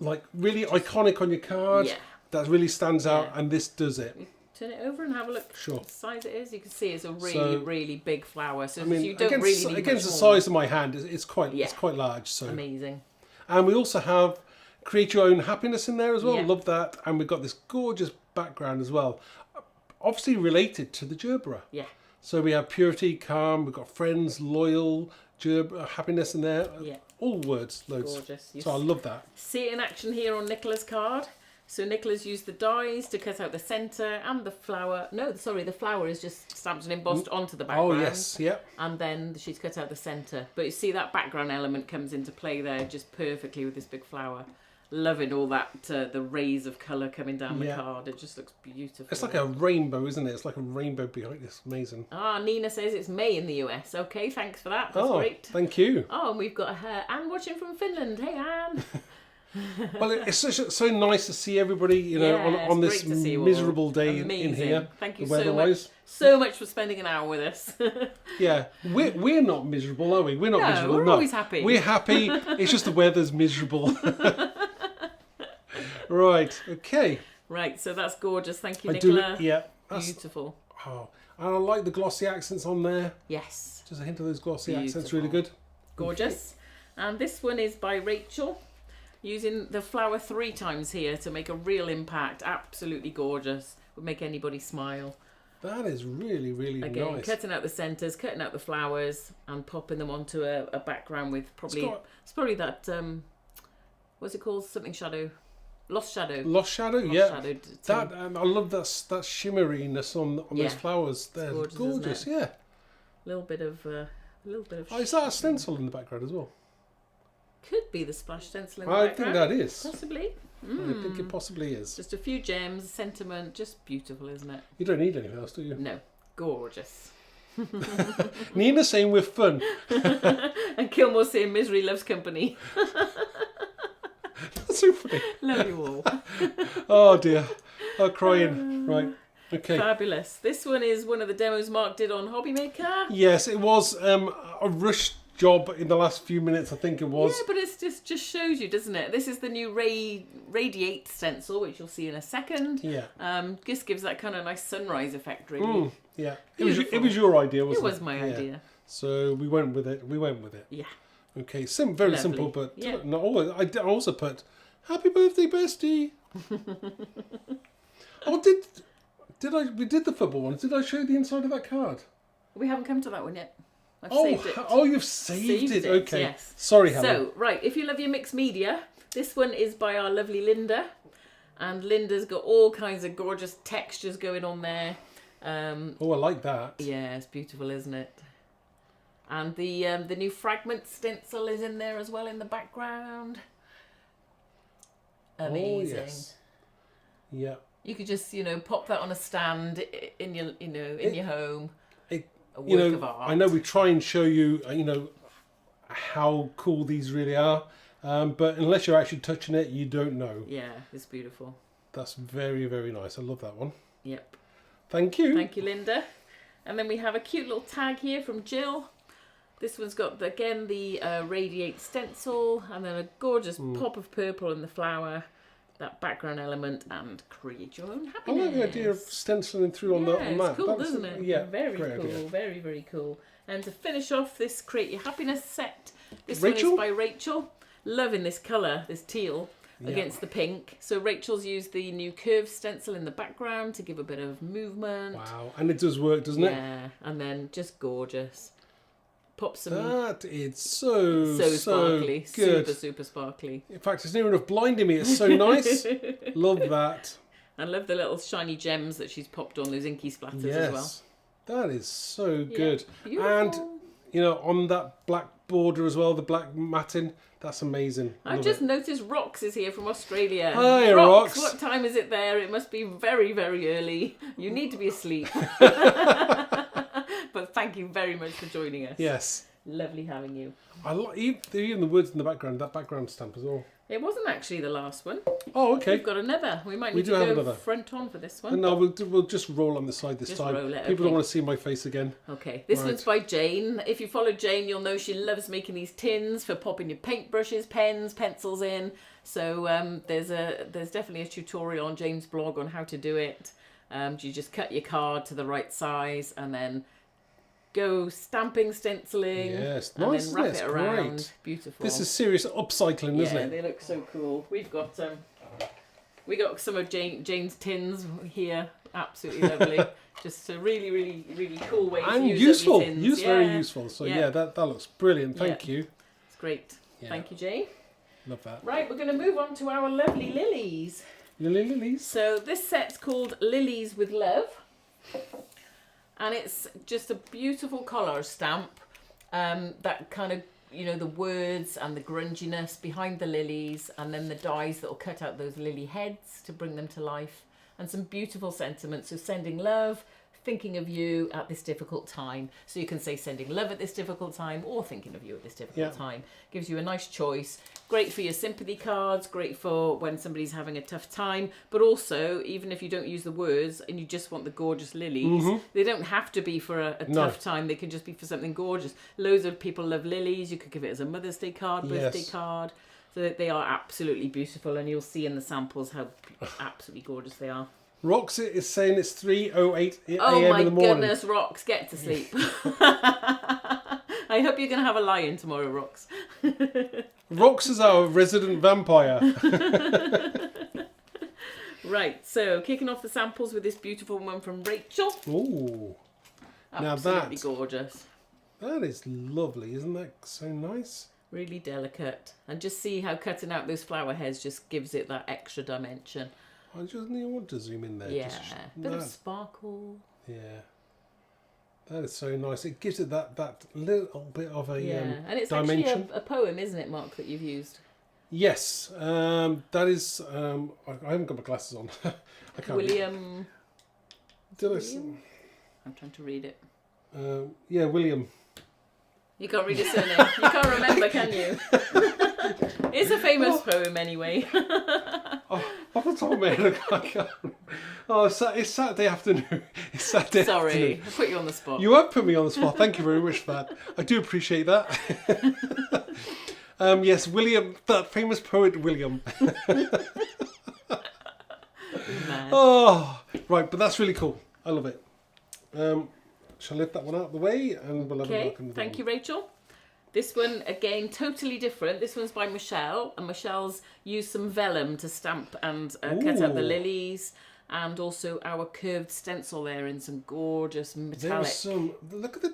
like really iconic on your card Yeah. that really stands out, and this does it. turn it over and have a look. Sure. What size it is. You can see it's a really, really big flower. So I mean, you don't against, really need against the much more. size of my hand, it's quite large. So Amazing. And we also have Create Your Own Happiness in there as well. Yeah. Love that. And we've got this gorgeous background as well. Obviously related to the gerbera. Yeah. So we have purity, calm, we've got friends, loyal, happiness in there. Yeah. All words, loads. Gorgeous. So I love that. See it in action here on Nicola's card. So Nicola's used the dies to cut out the centre and the flower. No, sorry, the flower is just stamped and embossed onto the background. Oh, yes, yep. And then she's cut out the centre. But you see that background element comes into play there just perfectly with this big flower. Loving all that, the rays of colour coming down the card. It just looks beautiful. It's like a rainbow, isn't it? It's like a rainbow behind it. It's amazing. Ah, Nina says it's May in the US. Okay, thanks for that. That's great. Thank you. Oh, and we've got her Anne watching from Finland. Hey, Anne. Well, it's so nice to see everybody, you know, on this miserable day in here. Thank you so much for spending an hour with us. Yeah, we're not miserable, are we? We're not miserable. We're always happy. We're happy. It's just the weather's miserable. Right. Okay. Right. So that's gorgeous. Thank you, Nicola. That's beautiful. Oh, and I like the glossy accents on there. Yes. Just a hint of those glossy accents. Really good. Gorgeous. And this one is by Rachel. Using the flower 3 times here to make a real impact. Absolutely gorgeous. Would make anybody smile. That is really, really Again, nice. cutting out the centres, cutting out the flowers, and popping them onto a background with probably... It's probably that... what's it called? Something shadow. Lost shadow. Lost shadow, Shadow that I love that shimmeriness on those flowers. They're gorgeous. Yeah. A little bit of. Oh, is that a stencil in the background as well? Could be the splash stencil in the background. I think that is. Possibly. I think it possibly is. Just a few gems, sentiment, just beautiful, isn't it? You don't need anything else, do you? No. Gorgeous. Nina saying we're fun. And Kilmore saying misery loves company. That's so funny. Love you all. Oh dear. Oh, crying. Right. Okay. Fabulous. This one is one of the demos Mark did on Hobby Maker. Yes, it was a rushed job in the last few minutes, I think it was. Yeah, but it just shows you, doesn't it? This is the new Radiate stencil, which you'll see in a second. Yeah. Just gives that kind of nice sunrise effect, really. Yeah. It was your idea, wasn't it? It was my idea. So we went with it. Yeah. Okay. Very simple, but not always. I also put "Happy Birthday, Bestie." Oh, we did the football one. Did I show you the inside of that card? We haven't come to that one yet. I've saved it. Oh, you've saved it. Okay. Yes. Sorry, Helen. So, right, if you love your mixed media, this one is by our lovely Linda. And Linda's got all kinds of gorgeous textures going on there. I like that. Yeah, it's beautiful, isn't it? And the new fragment stencil is in there as well in the background. Amazing. Oh, yes. Yeah. You could just, pop that on a stand in your, in your home. A work of art. I know we try and show you, how cool these really are, but unless you're actually touching it, you don't know. Yeah, it's beautiful. That's very, very nice. I love that one. Yep. Thank you. Thank you, Linda. And then we have a cute little tag here from Jill. This one's got, again, the Radiate stencil, and then a gorgeous pop of purple in the flower. That background element, and create your own happiness. I like the idea of stenciling through on that. It's cool, doesn't it? Yeah, very cool. Idea. Very, very cool. And to finish off this Create Your Happiness set, this Rachel? one is by Rachel. Loving this colour, this teal, against the pink. So Rachel's used the new curve stencil in the background to give a bit of movement. Wow, and it does work, doesn't it? Yeah, and then just gorgeous. Pop some... That is so sparkly. Good. Super sparkly. In fact, it's near enough blinding me. It's so nice. Love that. I love the little shiny gems that she's popped on, those inky splatters as well. That is so good. Beautiful. And, on that black border as well, the black matting, that's amazing. I've just noticed Rox is here from Australia. Hi, Rox. What time is it there? It must be very, very early. You need to be asleep. But thank you very much for joining us. Yes. Lovely having you. I like even the words in the background, that background stamp as well. It wasn't actually the last one. Oh, okay. We've got another. We might need to go front on for this one. No, we'll just roll on the side this time. Roll it, People don't want to see my face again. Okay, this one's by Jane. If you follow Jane, you'll know she loves making these tins for popping your paintbrushes, pens, pencils in. So there's definitely a tutorial on Jane's blog on how to do it. You just cut your card to the right size and then go stamping, stenciling, Yes, and nice, then wrap isn't it it? around. Great. Beautiful. This is serious upcycling, isn't Yeah, it? they look so cool. We got some of Jane's tins here. Absolutely lovely. Just a really, really, really cool way to use useful. up your tins. Very useful. So yeah, that looks brilliant. Thank you. It's great. Yeah. Thank you, Jane. Love that. Right, we're going to move on to our lovely lilies. Lilies. So this set's called Lilies with Love. And it's just a beautiful collage stamp. That kind of, the words and the grunginess behind the lilies, and then the dies that will cut out those lily heads to bring them to life. And some beautiful sentiments. So sending love, thinking of you at this difficult time. So you can say sending love at this difficult time or thinking of you at this difficult time. Gives you a nice choice. Great for your sympathy cards, great for when somebody's having a tough time, but also even if you don't use the words and you just want the gorgeous lilies, they don't have to be for a tough time. They can just be for something gorgeous. Loads of people love lilies. You could give it as a Mother's Day card, birthday card. So they are absolutely beautiful, and you'll see in the samples how absolutely gorgeous they are. Rox is saying it's 3:08 a.m. Oh in the my morning. goodness, Rox, get to sleep. I hope you're going to have a lie-in tomorrow, Rox. Rox is our resident vampire. Right, so kicking off the samples with this beautiful one from Rachel. Ooh. Absolutely gorgeous. That is lovely, isn't that so nice? Really delicate. And just see how cutting out those flower heads just gives it that extra dimension. I just want to zoom in there. Yeah, bit of sparkle. Yeah. That is so nice. It gives it that little bit of a and it's dimension. actually a poem, isn't it, Mark, that you've used? Yes. That is... I haven't got my glasses on. I can't William... William? I'm trying to read it. Yeah, William. You can't read his surname. You can't remember, can you? It's a famous poem anyway. Off the top of my head, I can't. Oh, it's Saturday afternoon. It's Saturday afternoon. Sorry, I put you on the spot. You have put me on the spot. Thank you very much for that. I do appreciate that. Yes, William, that famous poet William. Man. Oh, right, but that's really cool. I love it. Shall I lift that one out of the way and we'll have a look. Thank you, Rachel. This one, again, totally different. This one's by Michelle, and Michelle's used some vellum to stamp and cut out the lilies, and also our curved stencil there in some gorgeous metallic. There's some, look at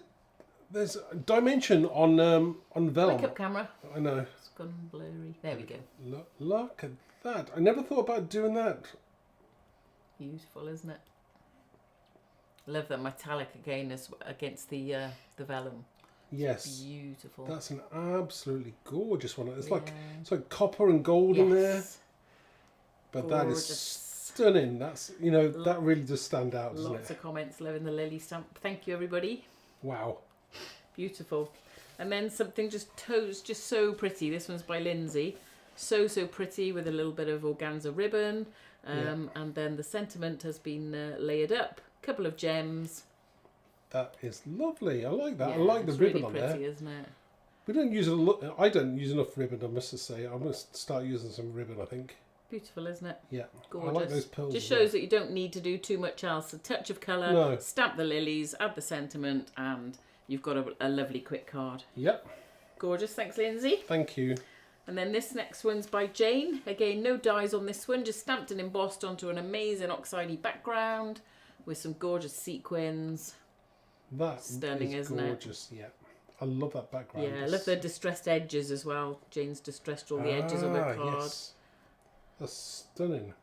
there's a dimension on vellum. Wake up, camera. I know. It's gone blurry. There we go. Look at that. I never thought about doing that. Beautiful, isn't it? Love that metallic again against the vellum. Yes. Beautiful. That's an absolutely gorgeous one. It's like copper and gold in there. But gorgeous. That is stunning. That's that really does stand out, doesn't it? Lots of comments loving the lily stamp. Thank you, everybody. Wow. Beautiful. And then something just so pretty. This one's by Lindsay. So pretty with a little bit of organza ribbon. And then the sentiment has been layered up. Couple of gems. That is lovely. I like that. Yeah, I like the ribbon really pretty, on there. Isn't it? We don't use I don't use enough ribbon, I must say. I must start using some ribbon, I think. Beautiful, isn't it? Yeah. Gorgeous. I like those pearls. Just shows that you don't need to do too much else. A touch of colour, stamp the lilies, add the sentiment, and you've got a lovely quick card. Yep. Gorgeous. Thanks, Lindsay. Thank you. And then this next one's by Jane. Again, no dies on this one, just stamped and embossed onto an amazing oxidey background with some gorgeous sequins. That stunning, is isn't gorgeous. Yeah. I love that background. Yeah, I love the distressed edges as well. Jane's distressed all the edges of her card. Yes. That's stunning.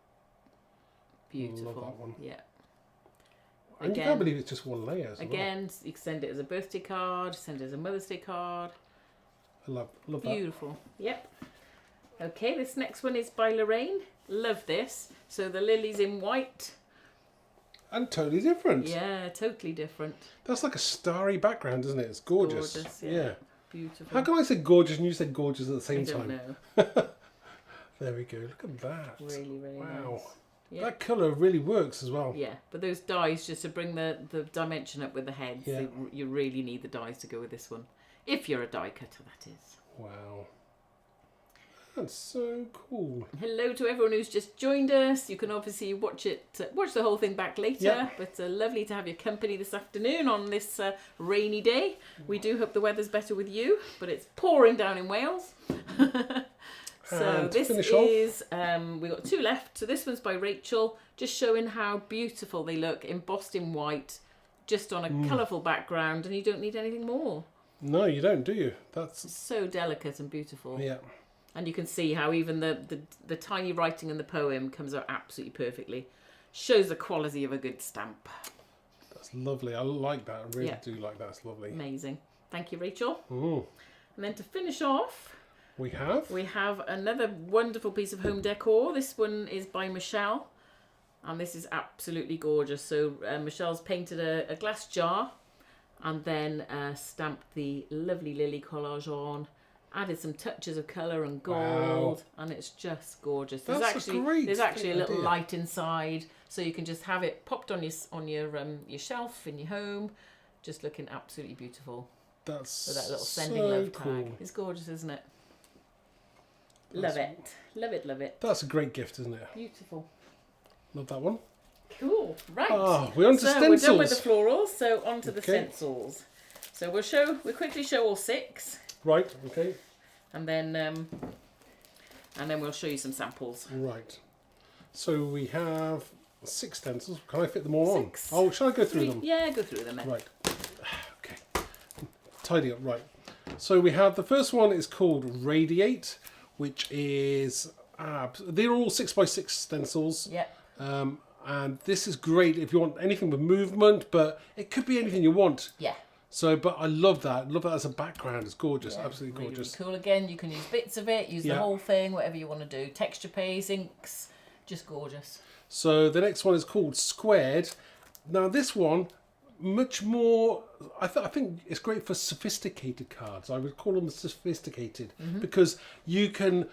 Beautiful. I love that one. Yeah. And you can't believe it's just one layer. Again, you can send it as a birthday card, send it as a Mother's Day card. I love that. Beautiful. Yep. Okay, this next one is by Lorraine. Love this. So the lilies in white. And totally different. Yeah, totally different. That's like a starry background, isn't it? It's gorgeous. Gorgeous, yeah. Beautiful. How can I say gorgeous and you said gorgeous at the same time? I don't know. There we go. Look at that. Really, really wow. nice. Yeah. That colour really works as well. Yeah, but those dies, just to bring the dimension up with the heads, you really need the dies to go with this one. If you're a die cutter, that is. Wow. That's so cool. Hello to everyone who's just joined us. You can obviously watch the whole thing back later. Yeah. But lovely to have your company this afternoon on this rainy day. We do hope the weather's better with you, but it's pouring down in Wales. So And this finish off. is, we've got 2 left. So this one's by Rachel, just showing how beautiful they look embossed in white, just on a colourful background, and you don't need anything more. No, you don't, do you? That's So delicate and beautiful. yeah. And you can see how even the tiny writing in the poem comes out absolutely perfectly. Shows the quality of a good stamp. That's lovely. I like that. I really Yeah. do like that. It's lovely. Amazing. Thank you, Rachel. Mm. And then to finish off, We have. we have another wonderful piece of home decor. This one is by Michelle. And this is absolutely gorgeous. So Michelle's painted a glass jar and then stamped the lovely lily collage on. Added some touches of colour and gold, and it's just gorgeous. There's That's there's actually a little idea. light inside, so you can just have it popped on your shelf in your home, just looking absolutely beautiful. That's With that little sending so love cool. tag. It's gorgeous, isn't it? Love it, love it, love it. That's a great gift, isn't it? Beautiful. Love that one. Cool. Right. Ah, we're on to so we're done with stencils. the florals, so on to the Okay. stencils. So we'll quickly show all 6. Right. Okay. And then we'll show you some samples. Right. So we have 6 stencils. Can I fit them all 6. on? Oh, shall I go through them? Yeah, go through them then. Right. Okay. Tidy up. Right. So we have the first one is called Radiate, which is they're all 6x6 stencils. Yeah. And this is great if you want anything with movement, but it could be anything you want. Yeah. So, but I love that. Love that as a background. It's gorgeous. Yeah, Absolutely really, gorgeous. really cool. Again, you can use bits of it, use the Yeah. whole thing, whatever you want to do. Texture paste, inks, just gorgeous. So the next one is called Squared. Now this one, much more. I think it's great for sophisticated cards. I would call them sophisticated because you can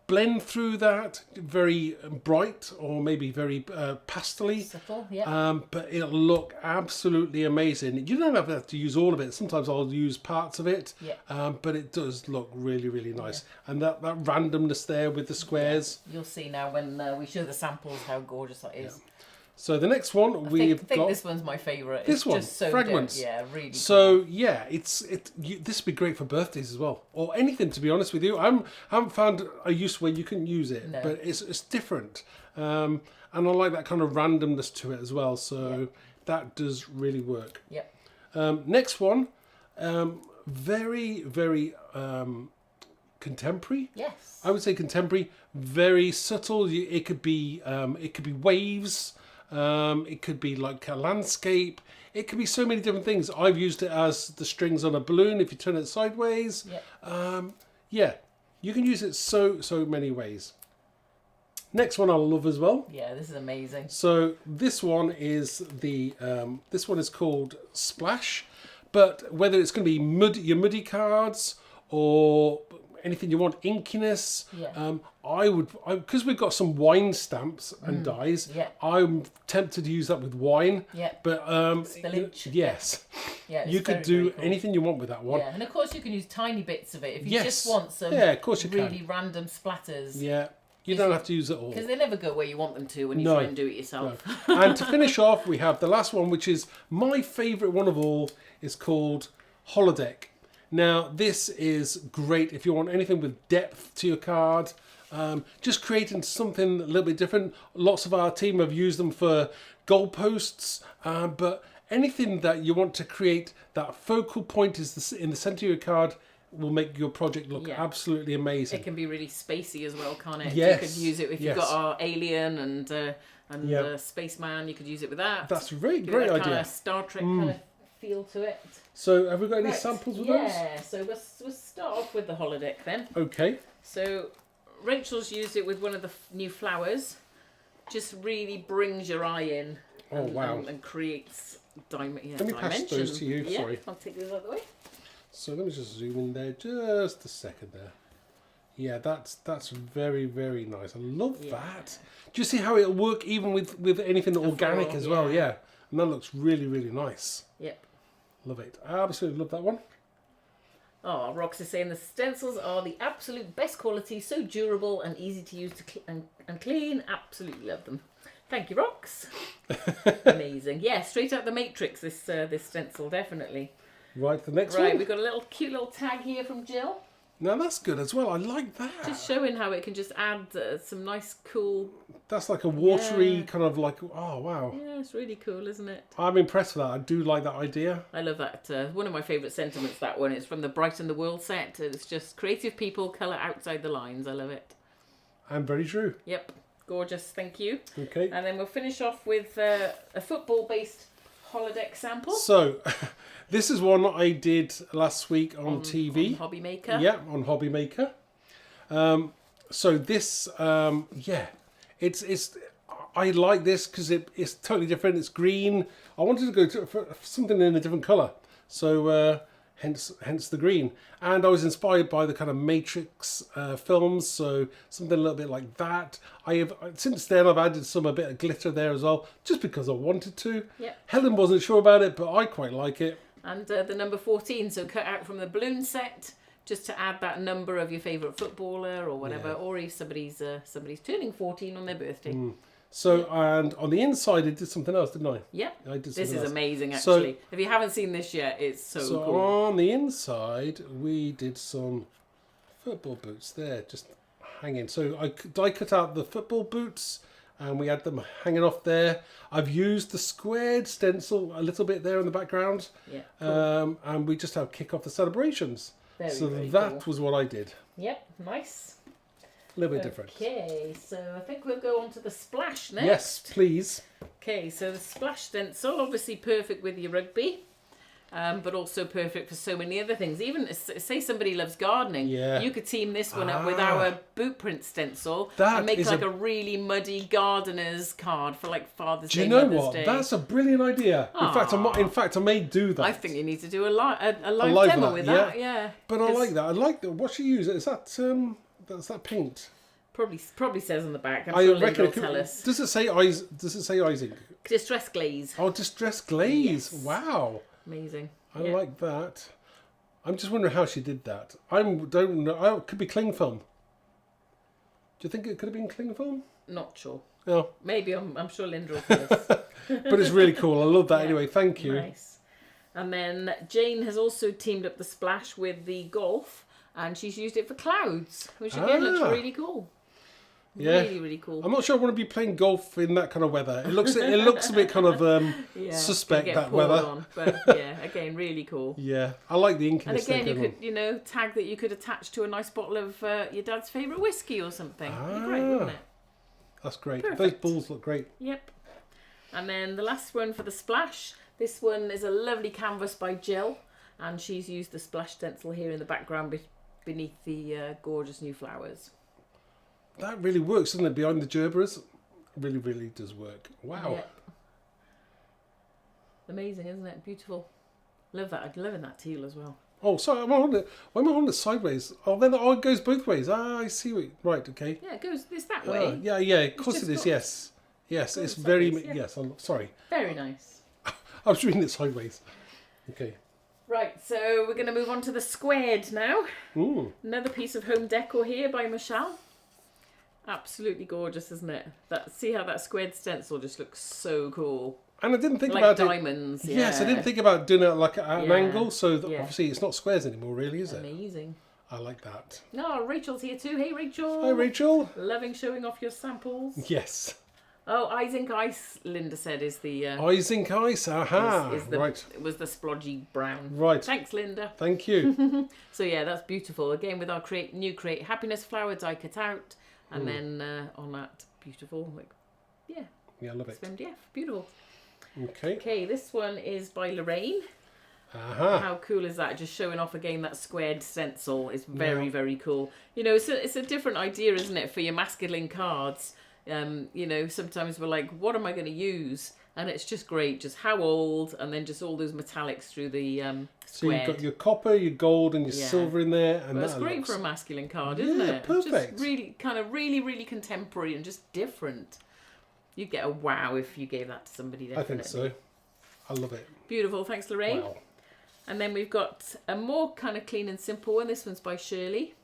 blend through that very bright or maybe very pastely. Subtle, yeah. But it'll look absolutely amazing. You don't have to use all of it. Sometimes I'll use parts of it. Yeah. But it does look really, really nice. And that randomness there with the squares. You'll see now when we show the samples how gorgeous that is. So the next one I we've think got this one's my favourite. this It's one, just so Fragments. Yeah, really. So yeah, this would be great for birthdays as well, or anything. To be honest with you, I haven't found a use where you can use it, No. but it's different, and I like that kind of randomness to it as well. So that does really work. Yep. Next one, very very contemporary. Yes. I would say contemporary, very subtle. It could be waves. It could be like a landscape. It could be so many different things. I've used it as the strings on a balloon if you turn it sideways. Yep. Yeah, you can use it so many ways. Next one I love as well. Yeah, this is amazing. So this one is called Splash, but whether it's going to be your muddy cards or anything you want, inkiness. Yeah. Because we've got some wine stamps and dyes. Yeah. I'm tempted to use that with wine. Yeah. But Spillage. yes, Yeah, it's you could very, do very cool. anything you want with that one. Yeah, and of course you can use tiny bits of it if you Yes. just want some Yeah, of course you really can. random splatters. Yeah, you don't have to use it all. Because they never go where you want them to when you No. try and do it yourself. And to finish off, we have the last one, which is my favourite one of all. Is called Holodeck. Now, this is great if you want anything with depth to your card. Just creating something a little bit different. Lots of our team have used them for goalposts, but anything that you want to create, that focal point is in the centre of your card, will make your project look Yeah. absolutely amazing. It can be really spacey as well, can't it? Yes. You could use it if you've Yes. got our Alien and Yeah. Spaceman. You could use it with that. That's a very Give it great that idea. kind of Star Trek kind of feel to it. So, have we got any Right, samples with yeah, so we'll start off with the holodeck then. those? Okay. So Rachel's used it with one of the new flowers. Just really brings your eye in. Oh, wow. And creates dimension. Let me pass those to you, Yeah, sorry. I'll take those out of the way. So let me just zoom in there just a second there. Yeah, that's very, very nice. I love Yeah. that. Do you see how it'll work even with anything organic floral, as well? yeah. Yeah. And that looks really, really nice. Yep. Love it. I absolutely love that one. Oh, Rox is saying the stencils are the absolute best quality, so durable and easy to use and clean. Absolutely love them. Thank you, Rox. Amazing. Yeah, straight out the Matrix, this stencil, definitely. Right, the next one. Right, we've got a cute little tag here from Jill. Now that's good as well. I like that. Just showing how it can just add some nice, cool... That's like a watery kind of like, oh, wow. Yeah, it's really cool, isn't it? I'm impressed with that. I do like that idea. I love that. One of my favourite sentiments, that one. It's from the Brighten the World set. It's just creative people, colour outside the lines. I love it. And very true. Yep. Gorgeous. Thank you. Okay. And then we'll finish off with a football-based holodeck sample. So, this is one I did last week on TV. On Hobby Maker. Yeah, on Hobby Maker. So this, yeah, it's. I like this because it's totally different. It's green. I wanted to go for something in a different colour. So hence the green. And I was inspired by the kind of Matrix films. So something a little bit like that. Since then I've added a bit of glitter there as well, just because I wanted to. Yep. Helen wasn't sure about it, but I quite like it. And the number 14, so cut out from the balloon set, just to add that number of your favourite footballer or whatever, or if somebody's turning 14 on their birthday. So, and on the inside, I did something else, didn't I? Yep. I did This something is else. amazing, actually. If you haven't seen this yet, it's so cool. On the inside, we did some football boots there, just hanging. So I cut out the football boots, and we had them hanging off there. I've used the squared stencil a little bit there in the background. Yeah. Cool. And we just have kick off the celebrations. Very that cool. was what I did. Yep, nice. A little bit different. Okay, so I think we'll go on to the splash next. Yes, please. Okay, so the splash stencil, obviously perfect with your rugby, but also perfect for so many other things. Even, say somebody loves gardening, you could team this one up with our boot print stencil and make like a really muddy gardener's card for like Father's Day, Do you know Mother's what? Day. That's a brilliant idea. In fact, I may do that. I think you need to do a live demo with that. Yeah. But I like that. I like that. What she used, is that that's that paint. Probably says on the back. I'm sure Linda will tell us. Does it say icing? Distress glaze. Oh, distress glaze. Yes. Wow. Amazing. I like that. I'm just wondering how she did that. I don't know. It could be cling film. Do you think it could have been cling film? Not sure. No. Maybe. I'm sure Linda will tell us. But it's really cool. I love that anyway. Thank you. Nice. And then Jane has also teamed up the splash with the golf, and she's used it for clouds, which again looks really cool. Yeah. Really, really cool. I'm not sure I want to be playing golf in that kind of weather. It looks a bit kind of suspect, that weather. On, but yeah, again, really cool. Yeah, I like the inkiness. And again, you could, tag that you could attach to a nice bottle of your dad's favourite whiskey or something. It'd be great, wouldn't it? That's great. Perfect. Those balls look great. Yep. And then the last one for the splash. This one is a lovely canvas by Jill, and she's used the splash stencil here in the background beneath the gorgeous new flowers. That really works, doesn't it? Behind the gerbers, really, really does work. Wow. Yep. Amazing, isn't it? Beautiful. Love that. I'm loving that teal as well. Oh, sorry. Why am I holding it sideways? Oh, then it goes both ways. I see. Right. Okay. Yeah, it goes this that way. Yeah. Of course it is. Yes. It's very. Sideways, Yes. I'm sorry. Very nice. I was reading it sideways. Okay. Right, so we're going to move on to the squared now. Ooh. Another piece of home decor here by Michelle. Absolutely gorgeous, isn't it? See how that squared stencil just looks so cool. And I didn't think like about diamonds, it. Yes, I didn't think about doing it like at an angle. So Yeah. obviously it's not squares anymore, really, is it? Amazing. I like that. No, Rachel's here too. Hey, Rachel. Hi, Rachel. Loving showing off your samples. Yes. Oh, Ice Ink Ice, Linda said, is the... Ice Ink Ice, aha. Right. It was the splodgy brown. Right. Thanks, Linda. Thank you. So yeah, that's beautiful. Again, with our Create Happiness flower die cut out. And then on that, beautiful, Yeah, I love it. It's MDF, beautiful. Okay. Okay, this one is by Lorraine. Aha. How cool is that? Just showing off again that squared stencil is very, very cool. It's a different idea, isn't it, for your masculine cards? Sometimes we're like, what am I going to use? And it's just great, just how old, and then just all those metallics through the squared. So you've got your copper, your gold, and your silver in there. And that's great for a masculine card, isn't it? Perfect. Just really, kind of really contemporary and just different. You'd get a wow if you gave that to somebody, definitely. I think so. I love it. Beautiful, thanks Lorraine. Wow. And then we've got a more kind of clean and simple one. This one's by Shirley.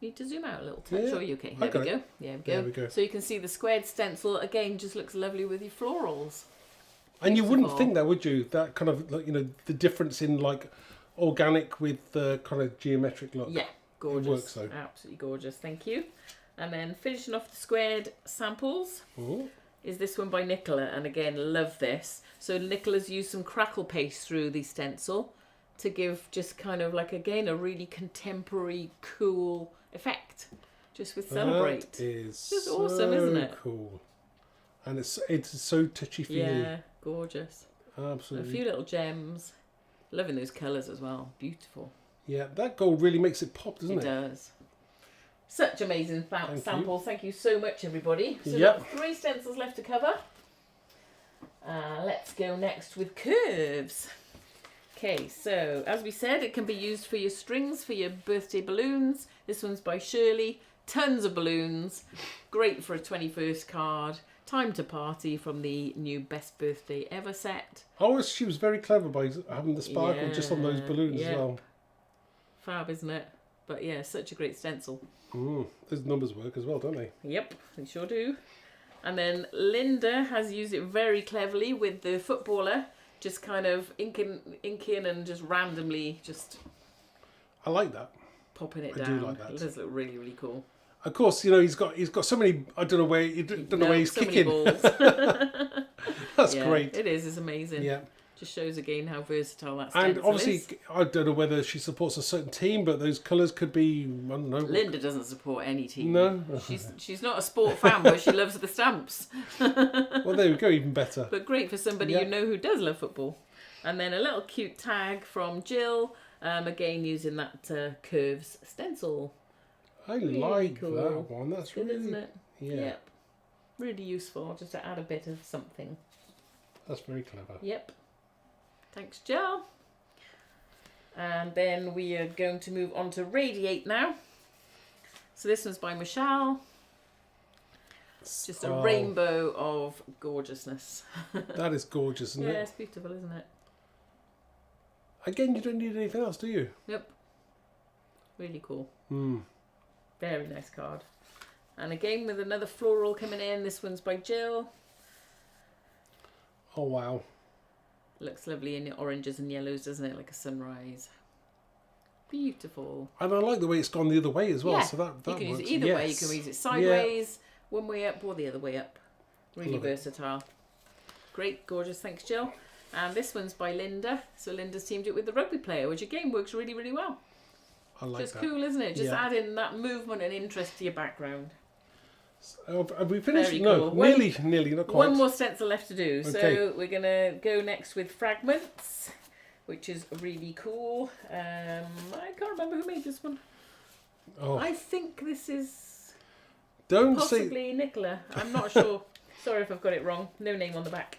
Need to zoom out a little touch. Yeah, Oh, you okay? There we go. There we go. So you can see the squared stencil again. Just looks lovely with your florals. And you wouldn't think that, would you? That kind of, like, you know, the difference in like organic with the kind of geometric look. Yeah, gorgeous. It works though. Absolutely gorgeous. Thank you. And then finishing off the squared samples is this one by Nicola. And again, love this. So Nicola's used some crackle paste through the stencil to give just kind of like, again, a really contemporary, cool effect. Just with Celebrate. That is just awesome, isn't it? Cool. And it's so touchy-feely. Yeah, gorgeous. Absolutely. A few little gems. Loving those colours as well. Beautiful. Yeah, that gold really makes it pop, doesn't it? It does. Such amazing samples. Thank you so much, everybody. So we've got 3 stencils left to cover. Let's go next with curves. Okay, so as we said, it can be used for your strings, for your birthday balloons. This one's by Shirley. Tons of balloons. Great for a 21st card. Time to Party from the new Best Birthday Ever set. Oh, she was very clever by having the sparkle just on those balloons as well. Fab, isn't it? But yeah, such a great stencil. Those numbers work as well, don't they? Yep, they sure do. And then Linda has used it very cleverly with the footballer, just kind of inking and just randomly just... I like that. Popping it down. I do like that. It does look really, really cool. Of course, you know, he's got so many. I don't know where he's so kicking. Many balls. That's great. It is. It's amazing. Yeah. Just shows again how versatile that stencil is. And obviously, is. I don't know whether she supports a certain team, but those colours could be, I don't know. Linda doesn't support any team. No. She's not a sport fan, but she loves the stamps. Well, there we go. Even better. But great for somebody you know who does love football. And then a little cute tag from Jill. Again, using that curves stencil. I like that one. That's good, really, isn't it? Yeah. Yep. Really useful, just to add a bit of something. That's very clever. Yep. Thanks, Jill. And then we are going to move on to Radiate now. So this one's by Michelle. It's just a rainbow of gorgeousness. That is gorgeous, isn't it? Yeah, it's beautiful, isn't it? Again, you don't need anything else, do you? Yep. Really cool. Very nice card. And again with another floral coming in. This one's by Jill. Oh, wow. Looks lovely in oranges and yellows, doesn't it? Like a sunrise. Beautiful. And I like the way it's gone the other way as well. Yeah. So that you can works. use it either way. You can use it sideways, one way up or the other way up. Really versatile. Great, gorgeous. Thanks, Jill. And this one's by Linda. So Linda's teamed it with the rugby player, which again works really, really well. I like Just that. cool, isn't it? Just adding that movement and interest to your background. Have we finished? Very No, cool. nearly, not quite. One more stencil left to do. Okay. So we're going to go next with Fragments, which is really cool. I can't remember who made this one. Oh. I think this is Don't possibly Nicola. I'm not sure. Sorry if I've got it wrong. No name on the back.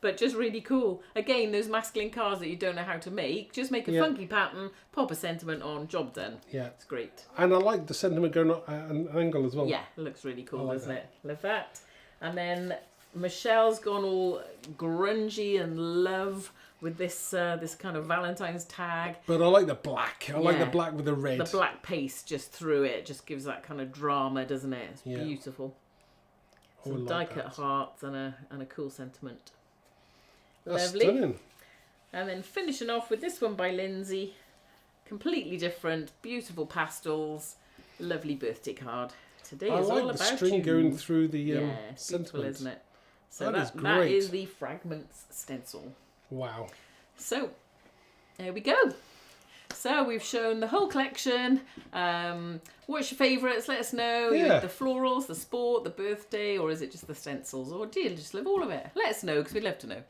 But just really cool. Again, those masculine cards that you don't know how to make, just make a funky pattern, pop a sentiment on, job done. Yeah. It's great. And I like the sentiment going at an angle as well. Yeah, it looks really cool, like doesn't that. it? Love that. And then Michelle's gone all grungy and love with this this kind of Valentine's tag. But I like the black. I like the black with the red. The black paste just through it just gives that kind of drama, doesn't it? It's beautiful. Some die-cut hearts and a cool sentiment. That's Lovely. stunning. And then finishing off with this one by Lindsay. Completely different, beautiful pastels, lovely birthday card. Today is all about the string you. going through the it's beautiful, sentiment. isn't it? So that is great. That is the Fragments stencil. Wow. So there we go. So we've shown the whole collection. What's your favourites? Let us know. Yeah. The florals, the sport, the birthday, or is it just the stencils? Or do you just love all of it? Let us know because we'd love to know.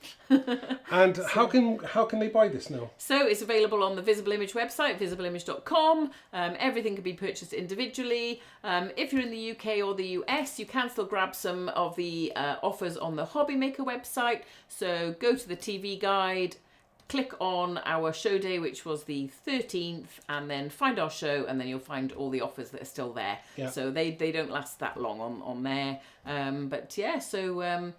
And how can they buy this now? So it's available on the Visible Image website, visibleimage.com. Everything can be purchased individually. If you're in the UK or the US, you can still grab some of the offers on the Hobby Maker website. So go to the TV guide, click on our show day, which was the 13th, and then find our show, and then you'll find all the offers that are still there. Yeah. So they don't last that long on there. But yeah, so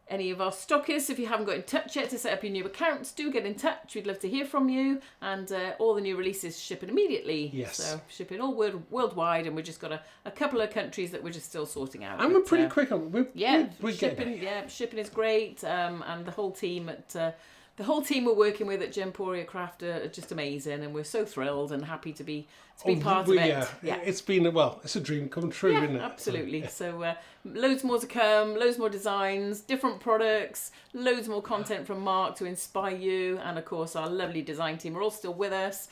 any of our stockists, if you haven't got in touch yet to set up your new accounts, do get in touch. We'd love to hear from you. And all the new releases shipping immediately. Yes. So shipping all worldwide, and we've just got a couple of countries that we're just still sorting out. And we're pretty quick on we're shipping. Yeah, shipping is great. And the whole team at. The whole team we're working with at Gemporia Craft are just amazing, and we're so thrilled and happy to be part of it. Yeah, it's been it's a dream come true, isn't it? Absolutely. So loads more to come, loads more designs, different products, loads more content from Mark to inspire you, and of course our lovely design team are all still with us,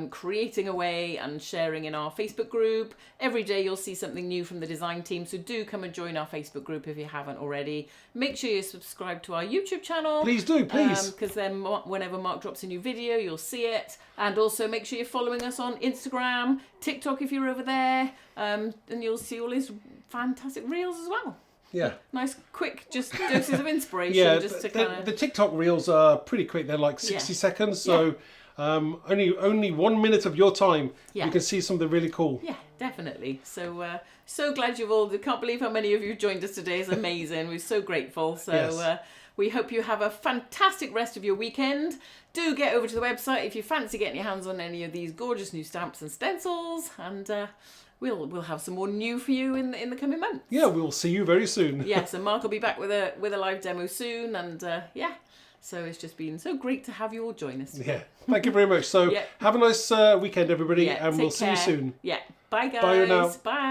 creating away and sharing in our Facebook group. Every day you'll see something new from the design team, so do come and join our Facebook group if you haven't already. Make sure you subscribe to our YouTube channel. Please do, please. Because then whenever Mark drops a new video, you'll see it. And also make sure you're following us on Instagram, TikTok if you're over there, and you'll see all his fantastic reels as well. Yeah. Nice, quick, just doses of inspiration. Just to the TikTok reels are pretty quick. They're like 60 seconds, so only 1 minute of your time. You can see something really cool. Yeah, definitely. So so glad you've all. I can't believe how many of you joined us today. It's amazing. We're so grateful. So we hope you have a fantastic rest of your weekend. Do get over to the website if you fancy getting your hands on any of these gorgeous new stamps and stencils, and we'll have some more new for you in the coming months. Yeah, we'll see you very soon. Yes, and Mark will be back with a live demo soon, and so it's just been so great to have you all join us. Yeah, thank you very much. So have a nice weekend, everybody, and we'll see you soon. Yeah, bye guys. Bye now. Bye.